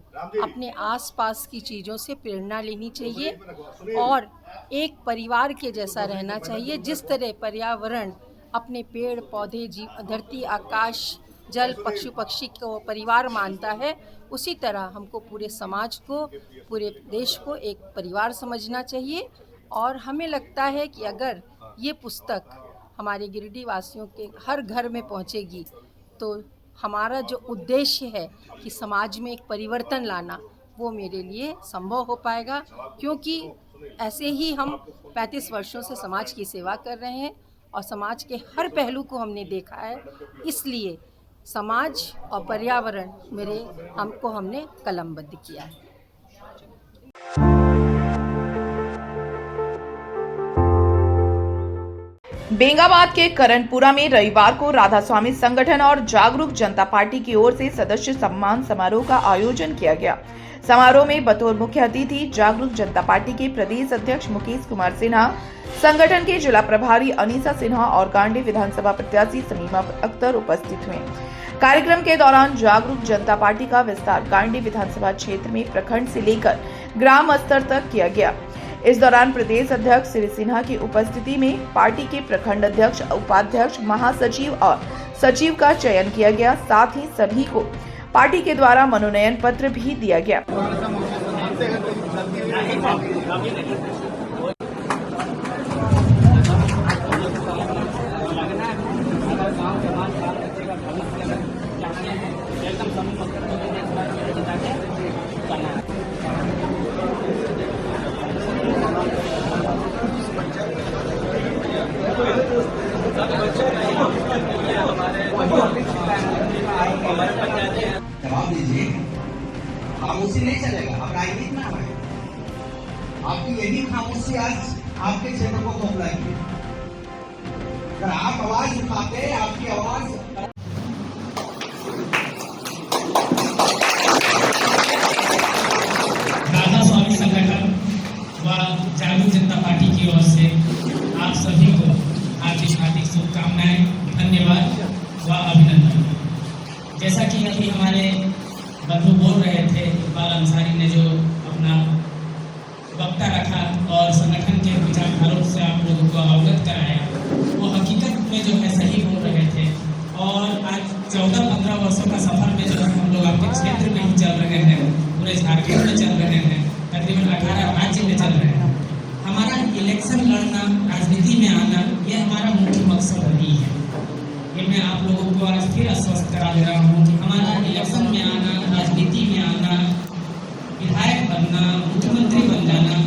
Speaker 17: अपने आसपास की चीज़ों से प्रेरणा लेनी चाहिए और एक परिवार के जैसा रहना चाहिए। जिस तरह पर्यावरण अपने पेड़ पौधे धरती आकाश जल पशु पक्षी को परिवार मानता है, उसी तरह हमको पूरे समाज को पूरे देश को एक परिवार समझना चाहिए। और हमें लगता है कि अगर ये पुस्तक हमारे गिरिडीह वासियों के हर घर में पहुंचेगी तो हमारा जो उद्देश्य है कि समाज में एक परिवर्तन लाना, वो मेरे लिए संभव हो पाएगा। क्योंकि ऐसे ही हम 35 वर्षों से समाज की सेवा कर रहे हैं और समाज के हर पहलू को हमने देखा है। इसलिए समाज और पर्यावरण हमको हमने कलमबद्ध किया है।
Speaker 3: बेंगाबाद के करणपुरा में रविवार को राधा स्वामी संगठन और जागरूक जनता पार्टी की ओर से सदस्य सम्मान समारोह का आयोजन किया गया। समारोह में बतौर मुख्य अतिथि जागरूक जनता पार्टी के प्रदेश अध्यक्ष मुकेश कुमार सिन्हा, संगठन के जिला प्रभारी अनीसा सिन्हा और गांडी विधानसभा प्रत्याशी समीमा अख्तर उपस्थित हुए। कार्यक्रम के दौरान जागरूक जनता पार्टी का विस्तार गांडी विधानसभा क्षेत्र में प्रखंड से लेकर ग्राम स्तर तक किया गया। इस दौरान प्रदेश अध्यक्ष श्री सिन्हा की उपस्थिति में पार्टी के प्रखंड अध्यक्ष, उपाध्यक्ष, महासचिव और सचिव का चयन किया गया। साथ ही सभी को पार्टी के द्वारा मनोनयन पत्र भी दिया गया।
Speaker 18: जवाब दीजिए, खामोशी नहीं चलेगा। अब राजनीति में आए, आपकी यही खामोशी आज आपके क्षेत्र को खोखलाएगी। अगर आप आवाज उठाते, आपकी आवाज
Speaker 19: राधा स्वामी संगठन व जागरूक जनता पार्टी की ओर से आप सभी को हार्दिक शुभकामनाएं, धन्यवाद व अभिनंदन। जैसा कि अभी हमारे बंधु बोल रहे थे, इकबाल अंसारी ने जो अपना वक्ता रखा और संगठन के विचारधारों से आप लोगों को अवगत कराया, वो हकीकत में जो है सही बोल रहे थे। और आज 14-15 वर्षों का सफर में जो है हम लोग आपके मैं आप लोगों को आज फिर आश्वस्त करा दे रहा हूँ कि हमारा इलेक्शन में आना, राजनीति में आना, विधायक बनना, मुख्यमंत्री बन जाना,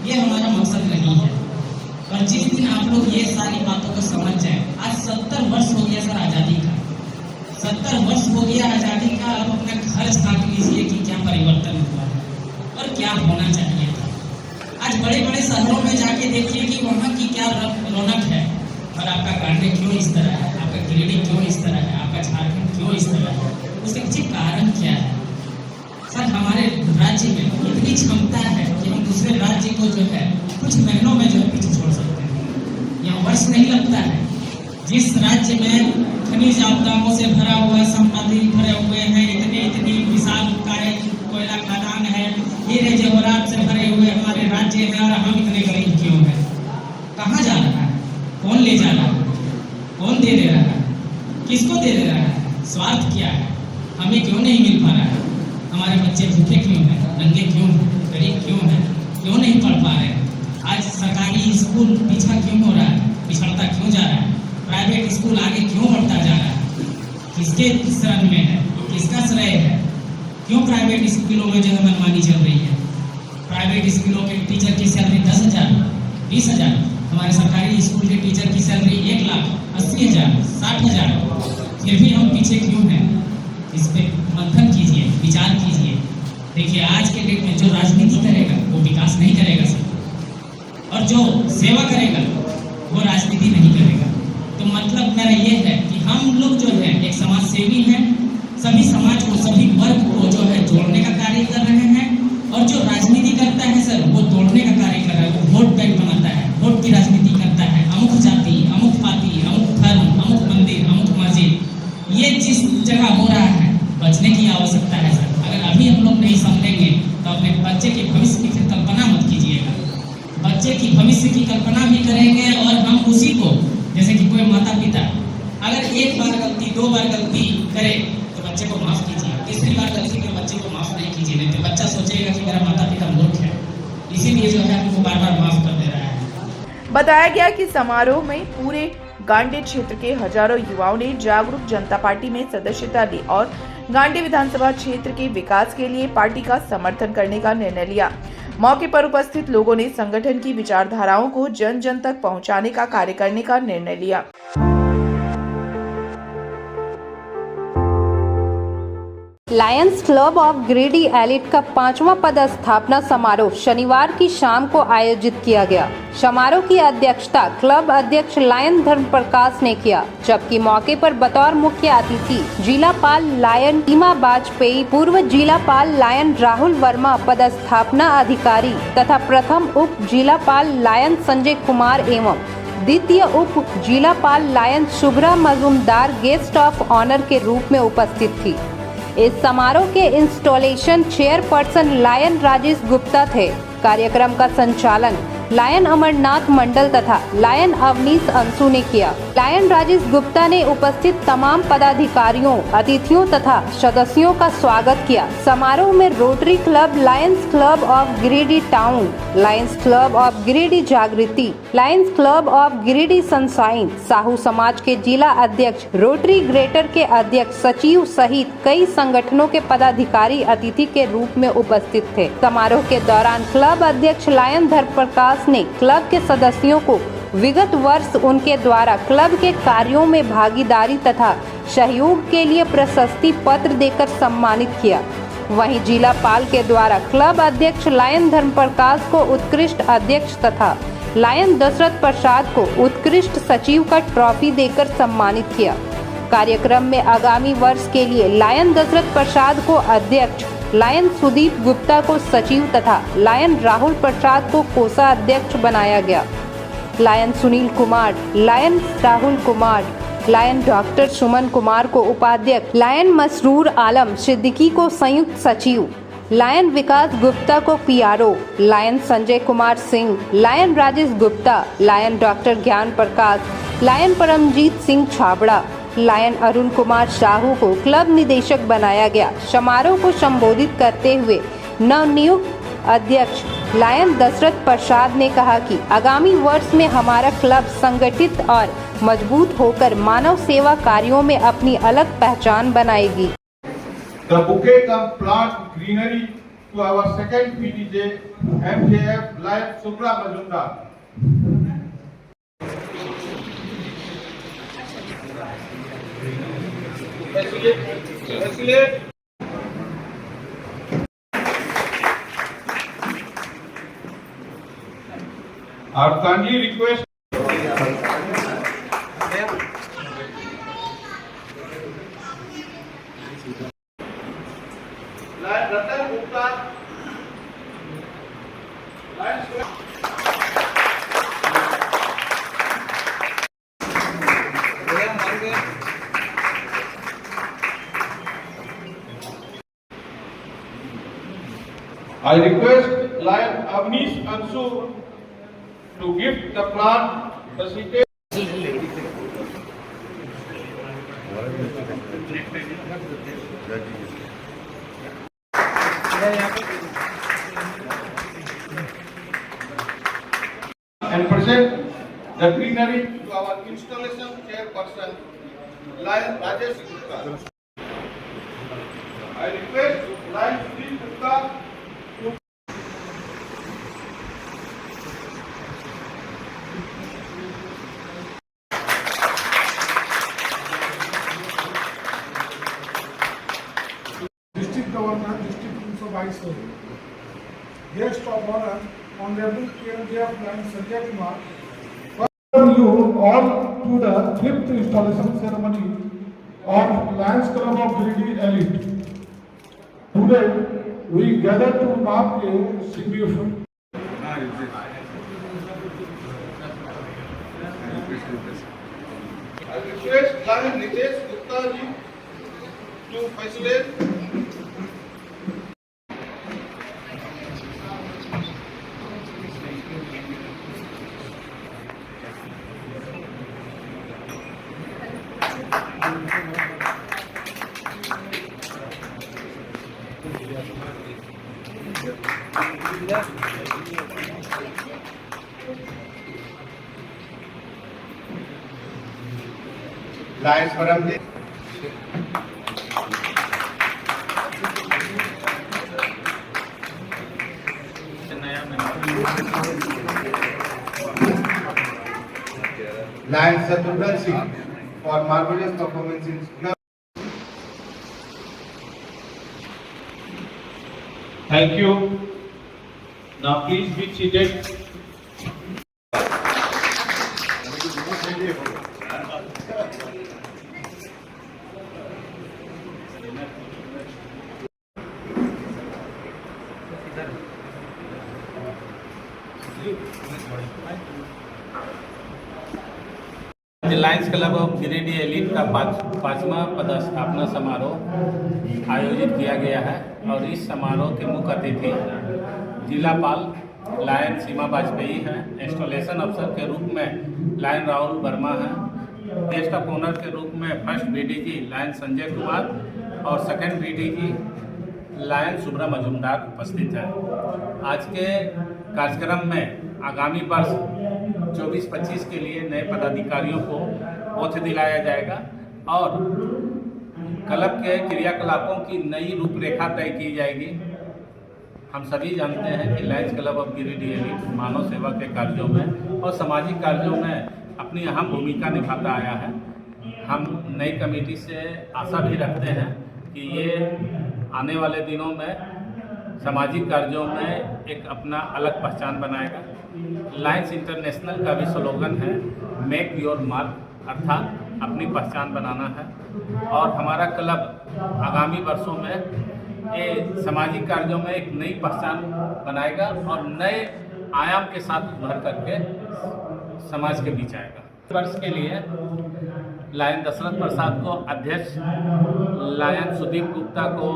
Speaker 19: ये हमारा मकसद नहीं है। और जिस दिन आप लोग ये सारी बातों को समझ जाए, आज 70 वर्ष हो गया सर आज़ादी का, 70 वर्ष हो गया आज़ादी का। आप अपना घर छाट लीजिए कि क्या परिवर्तन हुआ है और क्या होना चाहिए था। आज बड़े बड़े शहरों में जाके देखिए कि वहाँ की क्या रौनक है, और आपका गांधी क्यों इस तरह है, आपका गिरिडीह क्यों इस तरह है, आपका झारखंड क्यों इस तरह है, उसके पीछे कारण क्या है। सर हमारे राज्य में इतनी क्षमता है कि हम दूसरे राज्य को जो है कुछ महीनों में जो है पीछे छोड़ सकते हैं, यहाँ वर्ष नहीं लगता है। जिस राज्य में खनिज आपदाओं से भरा हुआ संपत्ति भरे हुए हैं, इतनी विशाल कोयला खदान है, हीरे जवाहरात से भरे हुए हमारे राज्य हैं, और हम इतने गरीब क्यों हैं। कहाँ जा रहा है, कौन ले जा रहा है, कौन दे रहा है, किसको दे रहा है, स्वार्थ क्या है, हमें क्यों नहीं मिल पा रहा है। हमारे बच्चे भूखे क्यों हैं, नंगे क्यों हैं, गरीब क्यों हैं, क्यों नहीं पढ़ पा रहे हैं। आज सरकारी स्कूल पीछा क्यों हो रहा है, पिछड़ता क्यों जा रहा है, प्राइवेट स्कूल आगे क्यों बढ़ता जा रहा है, किसके शरण में है, किसका श्रेय है। क्यों प्राइवेट स्कूलों में जो है मनमानी चल रही है। प्राइवेट स्कूलों के टीचर की सैलरी 10,000, 20,000, हमारे सरकारी स्कूल के टीचर की सैलरी 1,80,000, 60,000, फिर भी हम पीछे क्यों हैं। इस पे मंथन कीजिए, विचार कीजिए। देखिए आज के डेट में जो राजनीति करेगा वो विकास नहीं करेगा सर, और जो सेवा करेगा वो राजनीति नहीं करेगा। तो मतलब मेरा ये है कि हम लोग जो है एक समाज सेवी हैं, सभी समाज को, सभी वर्ग को जो है जोड़ने का कार्य कर रहे हैं, और जो राजनीति करता है सर वो तोड़ने का कार्य कर रहा है। वो वोट बैंक बनाता है, वोट की राजनीति करता है। अमुक जाति, अमुक पार्टी, अमुक धर्म, अमुक मंदिर, अमुक मस्जिद, ये जिस जगह हो रहा है बचने की आवश्यकता है सर। अगर अभी हम लोग नहीं समझेंगे तो अपने बच्चे के भविष्य की फिर कल्पना मत कीजिएगा। बच्चे की भविष्य की कल्पना भी करेंगे, और हम उसी को, जैसे कि कोई माता पिता अगर एक बार गलती, 2 बार गलती करे तो बच्चे को माफ कीजिए, तीसरी बार गलती के बच्चे को माफ नहीं कीजिए, नहीं तो बच्चा सोचेगा कि मेरा माता पिता मूर्ख है, इसीलिए जो है हमको बार बार माफ कर दे रहा है।
Speaker 3: बताया गया कि समारोह में पूरे गांडी क्षेत्र के हजारों युवाओं ने जागरूक जनता पार्टी में सदस्यता ली और गांडी विधानसभा क्षेत्र के विकास के लिए पार्टी का समर्थन करने का निर्णय लिया। मौके पर उपस्थित लोगों ने संगठन की विचारधाराओं को जन जन तक पहुंचाने का कार्य करने का निर्णय लिया।
Speaker 12: Lions Club of Giridih elite का 5वां पदस्थापना समारोह शनिवार की शाम को आयोजित किया गया। समारोह की अध्यक्षता क्लब अध्यक्ष लायन धर्म प्रकाश ने किया, जबकि मौके पर बतौर मुख्य अतिथि जिलापाल लायन टीमा वाजपेयी, पूर्व जिलापाल लायन राहुल वर्मा पदस्थापना अधिकारी तथा प्रथम उप जिलापाल लायन संजय कुमार एवं द्वितीय उप जिलापाल lion Shubhra Majumdar guest of honour के रूप में उपस्थित थी। इस समारोह के installation chairperson lion Rajesh Gupta थे। कार्यक्रम का संचालन लायन अमरनाथ मंडल तथा लायन अवनीश अंशु ने किया। लायन राजेश गुप्ता ने उपस्थित तमाम पदाधिकारियों, अतिथियों तथा सदस्यों का स्वागत किया। समारोह में Rotary Club, Lions Club of Giridih Town, Lions Club of Giridih Jagriti, Lions Club of Giridih Sunshine, Sahu Samaj के जिला अध्यक्ष, रोटरी ग्रेटर के अध्यक्ष, सचिव सहित कई संगठनों के पदाधिकारी अतिथि के रूप में उपस्थित थे। समारोह के दौरान क्लब अध्यक्ष लायन धर्म प्रकाश ने क्लब के सदस्यों को विगत वर्ष उनके द्वारा क्लब के कार्यों में भागीदारी तथा सहयोग के लिए प्रशस्ति पत्र देकर सम्मानित किया। वहीं जिलापाल के द्वारा क्लब अध्यक्ष लायन धर्म प्रकाश को उत्कृष्ट अध्यक्ष तथा लायन दशरथ प्रसाद को उत्कृष्ट सचिव का ट्रॉफी देकर सम्मानित किया। कार्यक्रम में आगामी वर्ष के लिए लायन दशरथ प्रसाद को अध्यक्ष, लायन सुदीप गुप्ता को सचिव तथा लायन राहुल प्रसाद को कोषाध्यक्ष बनाया गया। Lion Sunil Kumar, lion Rahul Kumar, lion doctor Suman Kumar को उपाध्यक्ष, लायन मसरूर आलम सिद्दीकी को संयुक्त सचिव, लायन विकास गुप्ता को PRO, Lion Sanjay Kumar Singh, Lion Rajesh Gupta, Lion doctor Gyan Prakash, Lion Paramjit Singh Chhabra, Lion Arun Kumar Sahu को क्लब निदेशक बनाया गया। समारोह को संबोधित करते हुए नवनियुक्त अध्यक्ष लायन दशरथ प्रसाद ने कहा कि आगामी वर्ष में हमारा क्लब संगठित और मजबूत होकर मानव सेवा कार्यों में अपनी अलग पहचान बनाएगी।
Speaker 9: The bouquet come plant greenery to our second PDJ MJF Lion Subra Majumdar. Our kindly request. Ratan Gupta. I request Lion Avnish Ansur to gift the plant the seated. And present the greenery to our installation chairperson, Lion Rajesh Gupta. I request Lion Sri Gupta to
Speaker 10: District Governor, District Supervisor, Guest of Honor, Honorable KMJF Lion Sanjay Kumar. Welcome you all to the 5th installation ceremony of Lions Club of Giridih Elite. Today we gather to mark a significant.
Speaker 9: I request Lion Nitesh Gupta ji to facilitate. Lions Param Day. Lion Saturghal Singh for marvelous performance in club. Thank you. Now please be seated.
Speaker 20: Lions Club of Giridih elite का पाँचवा पदस्थापना समारोह आयोजित किया गया है और इस समारोह के मुख्य अतिथि जिलापाल लायन सीमा वाजपेयी हैं। इंस्टॉलेशन अफसर के रूप में लायन राहुल वर्मा हैं। गेस्ट ऑफ ऑनर के रूप में फर्स्ट बीडीजी लायन संजय कुमार और सेकंड बीडीजी लायन सुब्रा मजूमदार उपस्थित हैं। आज के कार्यक्रम में आगामी वर्ष 24-25 के लिए नए पदाधिकारियों को ओथ दिलाया जाएगा और क्लब के क्रियाकलापों की नई रूपरेखा तय की जाएगी। हम सभी जानते हैं कि Lions Club of Giridih Elite मानव सेवा के कार्यों में और सामाजिक कार्यों में अपनी अहम भूमिका निभाता आया है। हम नई कमेटी से आशा भी रखते हैं कि ये आने वाले दिनों में सामाजिक कार्यों में एक अपना अलग पहचान बनाएगा। लायंस इंटरनेशनल का भी स्लोगन है मेक योर मार्क, अर्थात अपनी पहचान बनाना है और हमारा क्लब आगामी वर्षों में ये सामाजिक कार्यों में एक नई पहचान बनाएगा और नए आयाम के साथ उभर करके समाज के बीच आएगा। वर्ष के लिए लायन दशरथ प्रसाद को अध्यक्ष, लायन सुदीप गुप्ता को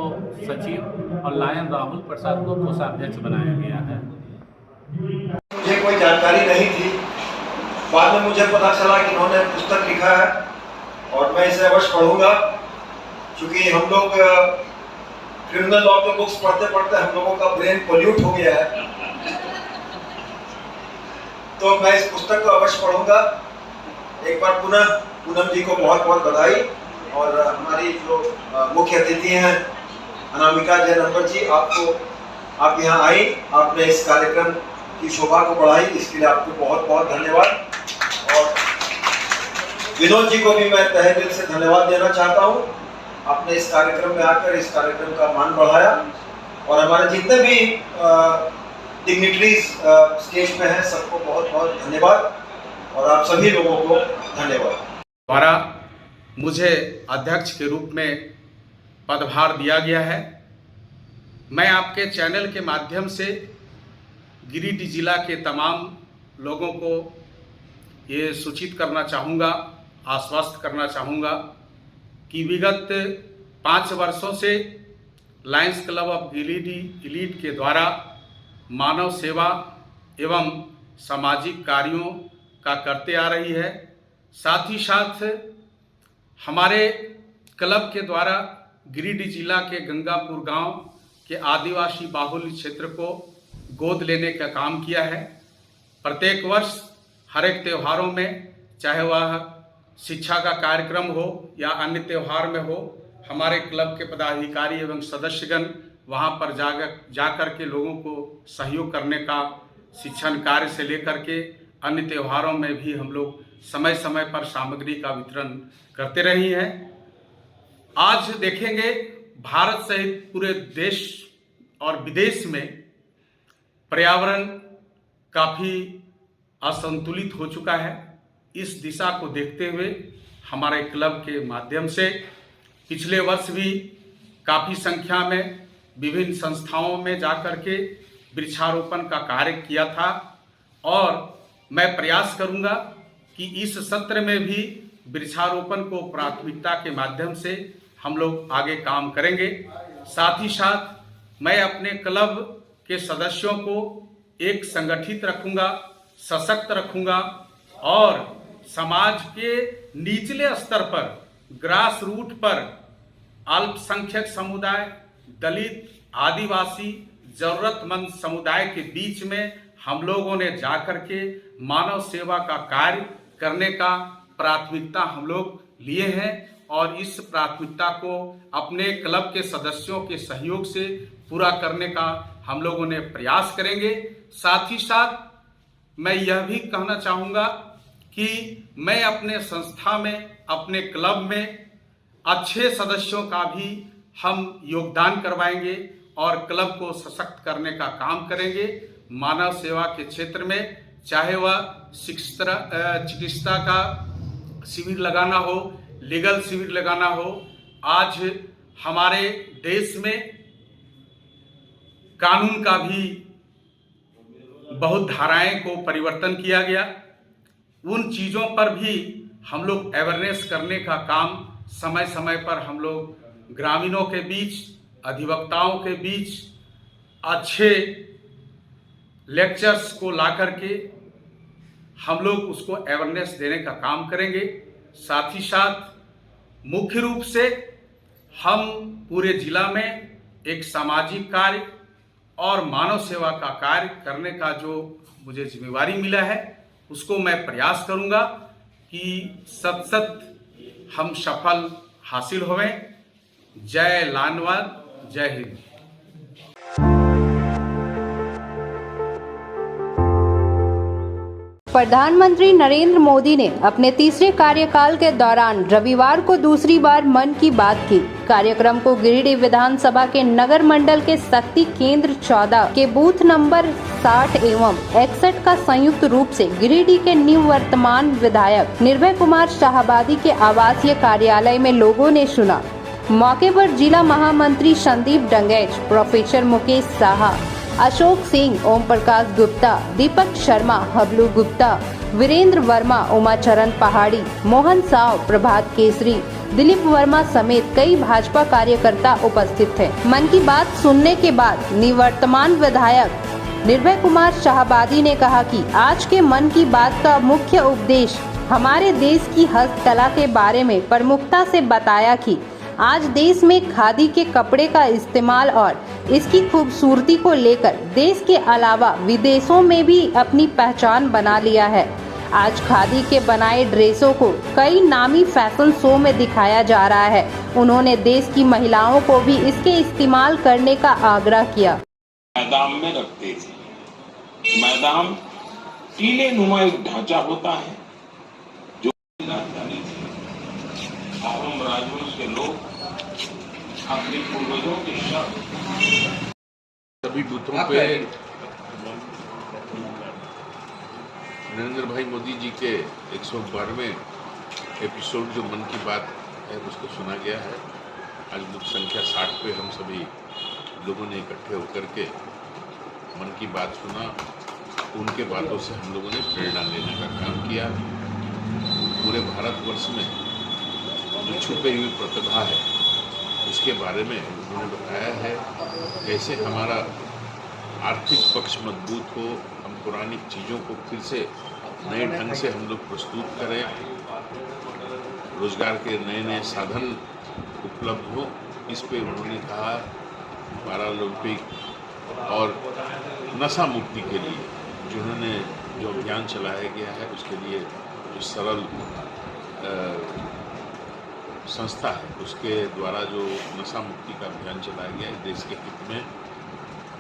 Speaker 20: सचिव और लायन राहुल प्रसाद को कोषाध्यक्ष बनाया गया है।
Speaker 21: मुझे कोई जानकारी नहीं थी, बाद में मुझे पता चला कि इन्होंने पुस्तक लिखा है और मैं इसे अवश्य पढ़ूंगा, क्योंकि हम लोग क्रिमिनल लॉ के बुक्स पढ़ते पढ़ते हम लोगों का ब्रेन पोल्यूट हो गया है। तो मैं इस पुस्तक को अवश्य पढ़ूंगा। एक बार पुनः पूनम जी को बहुत बहुत बधाई, और हमारी जो मुख्य अतिथि हैं अनामिका जैन नंबर जी, आप यहाँ आई, आपने इस कार्यक्रम की शोभा को बढ़ाई, इसके लिए आपको बहुत बहुत धन्यवाद। और विनोद जी को भी मैं तहे दिल से धन्यवाद देना चाहता हूँ, आपने इस कार्यक्रम में आकर इस कार्यक्रम का मान बढ़ाया, और हमारे जितने भी डिग्निटरीज स्टेज पे हैं सबको बहुत बहुत धन्यवाद, और आप सभी लोगों को धन्यवाद।
Speaker 2: द्वारा मुझे अध्यक्ष के रूप में पदभार दिया गया है। मैं आपके चैनल के माध्यम से गिरिडीह जिला के तमाम लोगों को ये सूचित करना चाहूँगा, आश्वस्त करना चाहूँगा कि विगत 5 वर्षों से Lions Club of Giridih elite के द्वारा मानव सेवा एवं सामाजिक कार्यों का करते आ रही है। साथ ही साथ हमारे क्लब के द्वारा गिरिडीह जिला के गंगापुर गांव के आदिवासी बाहुल्य क्षेत्र को गोद लेने का काम किया है। प्रत्येक वर्ष हर एक त्योहारों में, चाहे वह शिक्षा का कार्यक्रम हो या अन्य त्यौहार में हो, हमारे क्लब के पदाधिकारी एवं सदस्यगण वहां पर जाकर के लोगों को सहयोग करने का, शिक्षण कार्य से लेकर के अन्य त्योहारों में भी हम लोग समय समय पर सामग्री का वितरण करते रही हैं। आज देखेंगे भारत सहित पूरे देश और विदेश में पर्यावरण काफ़ी असंतुलित हो चुका है। इस दिशा को देखते हुए हमारे क्लब के माध्यम से पिछले वर्ष भी काफ़ी संख्या में विभिन्न संस्थाओं में जाकर के वृक्षारोपण का कार्य किया था, और मैं प्रयास करूंगा कि इस सत्र में भी वृक्षारोपण को प्राथमिकता के माध्यम से हम लोग आगे काम करेंगे। साथ ही साथ मैं अपने क्लब के सदस्यों को एक संगठित रखूंगा, सशक्त रखूंगा, और समाज के निचले स्तर पर, ग्रास रूट पर अल्पसंख्यक समुदाय, दलित, आदिवासी, जरूरतमंद समुदाय के बीच में हम लोगों ने जाकर के मानव सेवा का कार्य करने का प्राथमिकता हम लोग लिए हैं, और इस प्राथमिकता को अपने क्लब के सदस्यों के सहयोग से पूरा करने का हम लोगों ने प्रयास करेंगे। साथ ही साथ मैं यह भी कहना चाहूँगा कि मैं अपने संस्था में, अपने क्लब में अच्छे सदस्यों का भी हम योगदान करवाएंगे और क्लब को सशक्त करने का काम करेंगे। मानव सेवा के क्षेत्र में, चाहे वह चिकित्सा का शिविर लगाना हो, लीगल शिविर लगाना हो, आज हमारे देश में कानून का भी बहुत धाराएं को परिवर्तन किया गया, उन चीज़ों पर भी हम लोग अवेयरनेस करने का काम समय समय पर हम लोग ग्रामीणों के बीच, अधिवक्ताओं के बीच अच्छे लेक्चर्स को ला करके हम लोग उसको अवेयरनेस देने का काम करेंगे। साथ ही साथ मुख्य रूप से हम पूरे जिला में एक सामाजिक कार्य और मानव सेवा का कार्य करने का जो मुझे जिम्मेवारी मिला है, उसको मैं प्रयास करूंगा कि सत हम सफल हासिल होवें। जय लानवाद, जय हिंद।
Speaker 12: प्रधानमंत्री नरेंद्र मोदी ने अपने तीसरे कार्यकाल के दौरान रविवार को दूसरी बार मन की बात की। कार्यक्रम को गिरिडीह विधानसभा के नगर मंडल के शक्ति केंद्र 14 के बूथ नंबर 60 एवं 61 का संयुक्त रूप से गिरिडीह के निवर्तमान विधायक निर्भय कुमार शाहाबादी के आवासीय कार्यालय में लोगों ने सुना। मौके पर जिला महामंत्री संदीप डंगेज, प्रोफेसर मुकेश साहा, अशोक सिंह, ओम प्रकाश गुप्ता, दीपक शर्मा, हबलू गुप्ता, वीरेंद्र वर्मा, उमाचरण पहाड़ी, मोहन साव, प्रभात केसरी, दिलीप वर्मा समेत कई भाजपा कार्यकर्ता उपस्थित थे। मन की बात सुनने के बाद निवर्तमान विधायक निर्भय कुमार शाहाबादी ने कहा कि आज के मन की बात का मुख्य उपदेश हमारे देश की हस्तकला के बारे में प्रमुखता से बताया कि आज देश में खादी के कपड़े का इस्तेमाल और इसकी खूबसूरती को लेकर देश के अलावा विदेशों में भी अपनी पहचान बना लिया है। आज खादी के बनाए ड्रेसों को कई नामी फैशन शो में दिखाया जा रहा है। उन्होंने देश की महिलाओं को भी इसके इस्तेमाल करने का आग्रह किया।
Speaker 1: मैदान में रखते थे। मैदान टीले नुमा एक ढांचा होता है जो राजधानी थी। हम राजवंश के लोग अपने पूर्वजों के शब्द
Speaker 22: सभी बूथों पे नरेंद्र भाई मोदी जी के 112वें एपिसोड जो मन की बात है उसको सुना गया है। आज बुथ संख्या 60 पे हम सभी लोगों ने इकट्ठे होकर के मन की बात सुना। उनके बातों से हम लोगों ने प्रेरणा लेने का काम किया। पूरे भारतवर्ष में जो छुपी हुई प्रतिभा है उसके बारे में उन्होंने बताया है। कैसे हमारा आर्थिक पक्ष मजबूत हो, हम पुरानी चीज़ों को फिर से नए ढंग से हम लोग प्रस्तुत करें, रोजगार के नए नए साधन उपलब्ध हो। इस पे उन्होंने कहा पैरालंपिक और नशा मुक्ति के लिए जो अभियान चलाया गया है उसके लिए जो सरल संस्था है उसके द्वारा जो नशा मुक्ति का अभियान चलाया गया है देश के हित में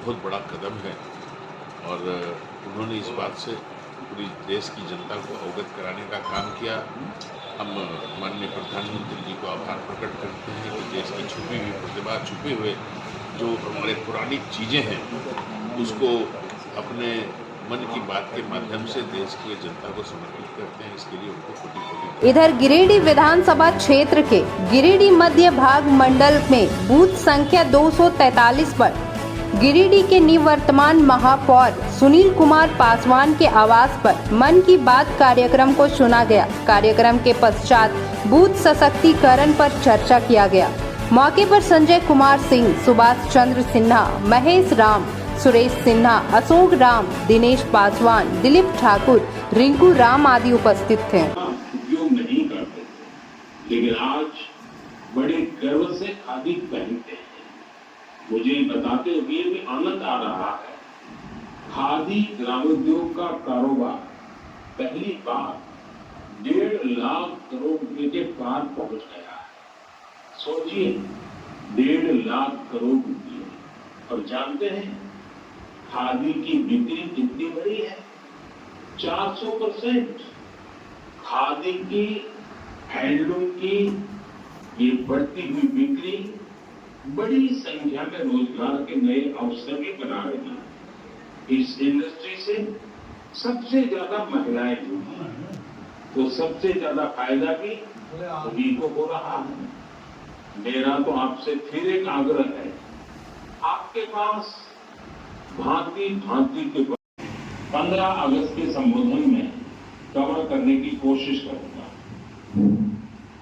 Speaker 22: बहुत बड़ा कदम है। और उन्होंने इस बात से पूरी देश की जनता को अवगत कराने का काम किया। हम माननीय प्रधानमंत्री जी को आभार प्रकट करते हैं कि देश की छुपी हुई प्रतिभा, छुपे हुए जो हमारे पुरानी चीज़ें हैं उसको अपने मन की बात के माध्यम से देश की जनता को समर्पित करते हैं। इसके लिए उनको कोटि
Speaker 12: इधर गिरिडीह विधानसभा क्षेत्र के गिरिडीह मध्य भाग मंडल में बूथ संख्या 243 पर गिरिडीह के निवर्तमान महापौर सुनील कुमार पासवान के आवास पर मन की बात कार्यक्रम को सुना गया। कार्यक्रम के पश्चात बूथ सशक्तिकरण पर चर्चा किया गया। मौके पर संजय कुमार सिंह, सुभाष चंद्र सिन्हा, महेश राम, सुरेश सिन्हा, अशोक राम, दिनेश पासवान, दिलीप ठाकुर, रिंकू राम आदि उपस्थित थे।
Speaker 1: उपयोग नहीं करते लेकिन आज बड़े गर्व से खादी पहनते हैं। मुझे बताते हुए भी आनंद आ रहा है। खादी ग्रामोद्योग का कारोबार पहली बार 1.5 लाख करोड़ रुपए के पार पहुंच गया है। सोचिए 1.5 लाख करोड़ रुपए। और जानते हैं खादी की बिक्री कितनी बड़ी है? 400%। खादी की, हैंडलूम की ये बढ़ती हुई बिक्री बड़ी संख्या में रोजगार के नए अवसर भी बना रही है। इस इंडस्ट्री से सबसे ज्यादा महिलाएं जुड़ी हैं, तो सबसे ज्यादा फायदा भी उन्हीं को हो रहा है। मेरा तो आपसे फिर एक आग्रह है, आपके पास भांति भांति के 15 अगस्त के संबोधन में कवर करने की कोशिश करूंगा।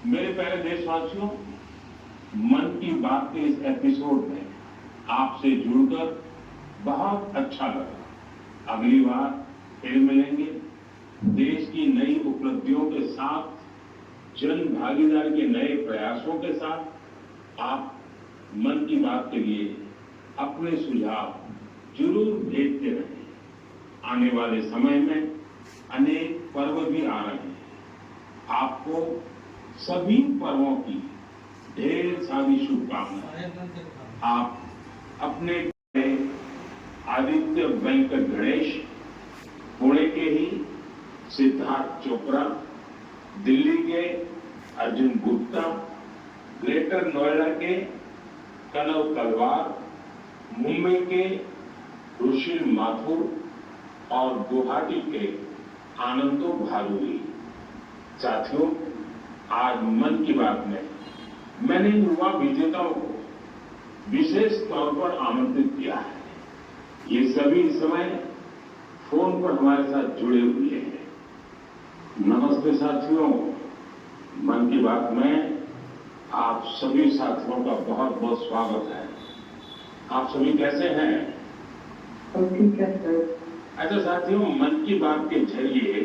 Speaker 1: मेरे प्यारे देशवासियों, मन की बात के इस एपिसोड में आपसे जुड़कर बहुत अच्छा लगा। अगली बार फिर मिलेंगे देश की नई उपलब्धियों के साथ, जन भागीदारी के नए प्रयासों के साथ। आप मन की बात के लिए अपने सुझाव जरूर भेजते रहें। आने वाले समय में अनेक पर्व भी आ रहे हैं। आपको सभी पर्वों की ढेर सारी शुभकामनाएं। आप अपने आदित्य वेंकट गणेश, पुणे के ही सिद्धार्थ चोपड़ा, दिल्ली के अर्जुन गुप्ता, ग्रेटर नोएडा के कनव तलवार, मुंबई के रुशिल माथुर और गुवाहाटी के आनंदो भादुरी। साथियों, आज मन की बात में मैंने युवा विजेताओं को विशेष तौर पर आमंत्रित किया है। ये सभी इस समय फोन पर हमारे साथ जुड़े हुए हैं। नमस्ते साथियों, मन की बात में आप सभी साथियों का बहुत बहुत स्वागत है। आप सभी कैसे हैं? अच्छा साथियों, मन की बात के जरिए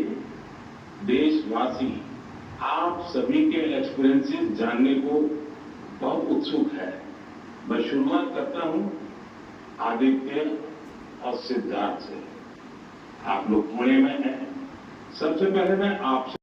Speaker 1: देशवासी आप सभी के एक्सपीरियंसेस जानने को बहुत उत्सुक है। मैं शुरुआत करता हूं आदित्य और सिद्धार्थ से। आप लोग पुणे में हैं। सबसे पहले मैं आपसे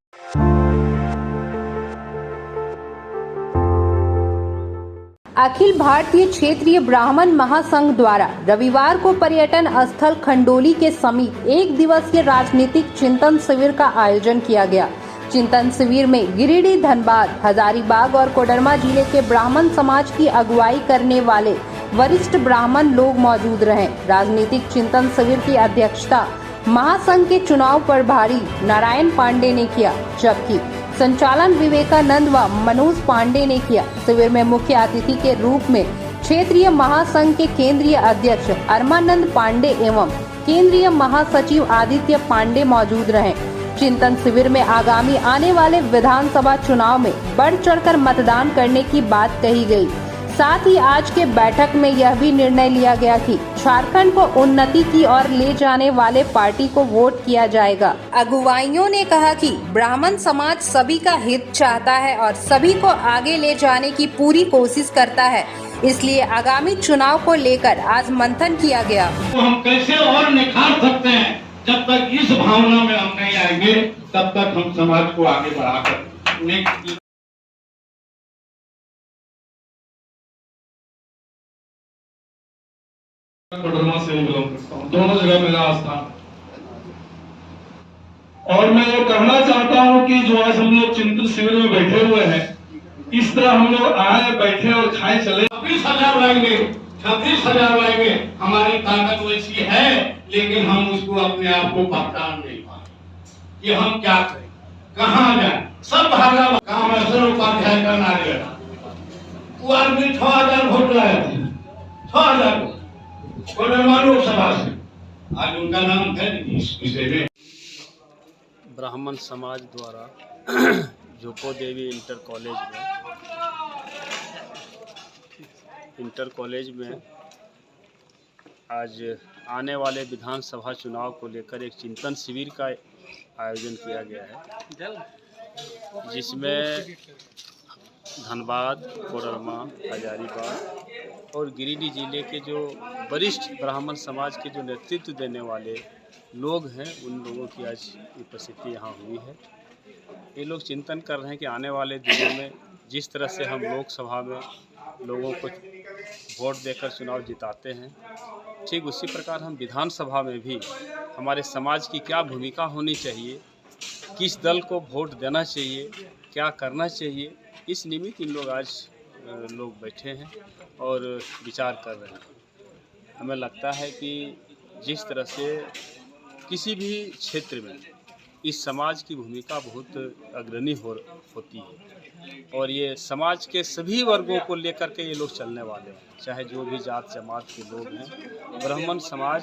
Speaker 12: अखिल भारतीय क्षेत्रीय ब्राह्मण महासंघ द्वारा रविवार को पर्यटन स्थल खंडोली के समीप एक दिवसीय राजनीतिक चिंतन शिविर का आयोजन किया गया। चिंतन शिविर में गिरिडीह, धनबाद, हजारीबाग और कोडरमा जिले के ब्राह्मण समाज की अगुवाई करने वाले वरिष्ठ ब्राह्मण लोग मौजूद रहे। राजनीतिक चिंतन शिविर की अध्यक्षता महासंघ के चुनाव प्रभारी नारायण पांडे ने किया, जबकि संचालन विवेकानंद व मनोज पांडे ने किया। शिविर में मुख्य अतिथि के रूप में क्षेत्रीय महासंघ के केंद्रीय अध्यक्ष अरमानंद पांडे एवं केंद्रीय महासचिव आदित्य पांडे मौजूद रहे। चिंतन शिविर में आगामी आने वाले विधानसभा चुनाव में बढ़ चढ़कर मतदान करने की बात कही गई। साथ ही आज के बैठक में यह भी निर्णय लिया गया कि झारखंड को उन्नति की ओर ले जाने वाले पार्टी को वोट किया जाएगा। अगुवाइयों ने कहा कि ब्राह्मण समाज सभी का हित चाहता है और सभी को आगे ले जाने की पूरी कोशिश करता है, इसलिए आगामी चुनाव को लेकर आज मंथन किया गया।
Speaker 6: तो हम कैसे और निखार सकते हैं? जब तक इस भावना में हम नहीं आएंगे तब तक हम समाज को आगे बढ़ाकर कोडरमा से बिलोंग करता हूँ। दोनों जगह मेरा स्थान। और मैं ये कहना चाहता हूँ कि जो आज हम लोग चिंतन शिविर में बैठे हुए हैं, इस तरह हम लोग आए, बैठे और खाए चले। 26,000 लाएंगे, 36,000 लाएंगे, हमारी ताकत वैसी है, लेकिन हम उसको अपने आप को पहचान नहीं पाए कि हम क्या करें, कहाँ जाए। सब भागा कामेश्वर उपाध्याय का नारे लगा। वो आदमी 6,000 वोट लाए थे, 6,000 लोकसभा से। आज उनका नाम है इस विषय में।
Speaker 8: ब्राह्मण समाज द्वारा झोपो देवी इंटर कॉलेज में आज आने वाले विधानसभा चुनाव को लेकर एक चिंतन शिविर का आयोजन किया गया है, जिसमें धनबाद, कोडरमा, हजारीबाग और गिरिडीह जिले के जो वरिष्ठ ब्राह्मण समाज के जो नेतृत्व देने वाले लोग हैं, उन लोगों की आज उपस्थिति यहाँ हुई है। ये लोग चिंतन कर रहे हैं कि आने वाले दिनों में जिस तरह से हम लोकसभा में लोगों को वोट देकर चुनाव जिताते हैं, ठीक उसी प्रकार हम विधानसभा में भी हमारे समाज की क्या भूमिका होनी चाहिए, किस दल को वोट देना चाहिए, क्या करना चाहिए, इस निमित्त इन लोग आज लोग बैठे हैं और विचार कर रहे हैं। हमें लगता है कि जिस तरह से किसी भी क्षेत्र में इस समाज की भूमिका बहुत अग्रणी होती है और ये समाज के सभी वर्गों को लेकर के ये लोग चलने वाले हैं, चाहे जो भी जात जमात के लोग हैं। ब्राह्मण समाज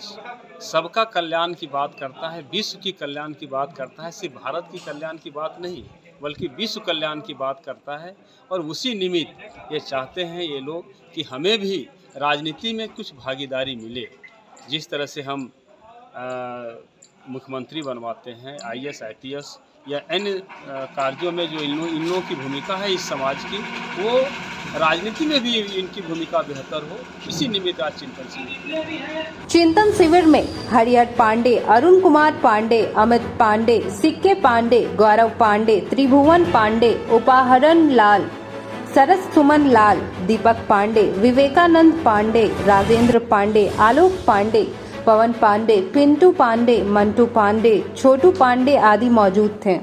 Speaker 8: सबका कल्याण की बात करता है, विश्व की कल्याण की बात करता है, सिर्फ भारत की कल्याण की बात नहीं बल्कि विश्व कल्याण की बात करता है। और उसी निमित्त ये चाहते हैं ये लोग कि हमें भी राजनीति में कुछ भागीदारी मिले। जिस तरह से हम मुख्यमंत्री बनवाते हैं, IAS, ITS या अन्य कार्यों में जो इन लोगों की भूमिका है इस समाज की, वो राजनीति में भी इनकी भूमिका बेहतर हो, इसी निमित्त आज चिंतन शिविर।
Speaker 12: चिंतन शिविर में हरिहर पांडे, अरुण कुमार पांडे, अमित पांडे, सिक्के पांडे, गौरव पांडे, त्रिभुवन पांडे, उपाहरण लाल, सरस सुमन लाल, दीपक पांडे, विवेकानंद पांडे, राजेंद्र पांडे, आलोक पांडे, पवन पांडे, पिंटू पांडे, मंटू पांडे, छोटू पांडे आदि मौजूद थे।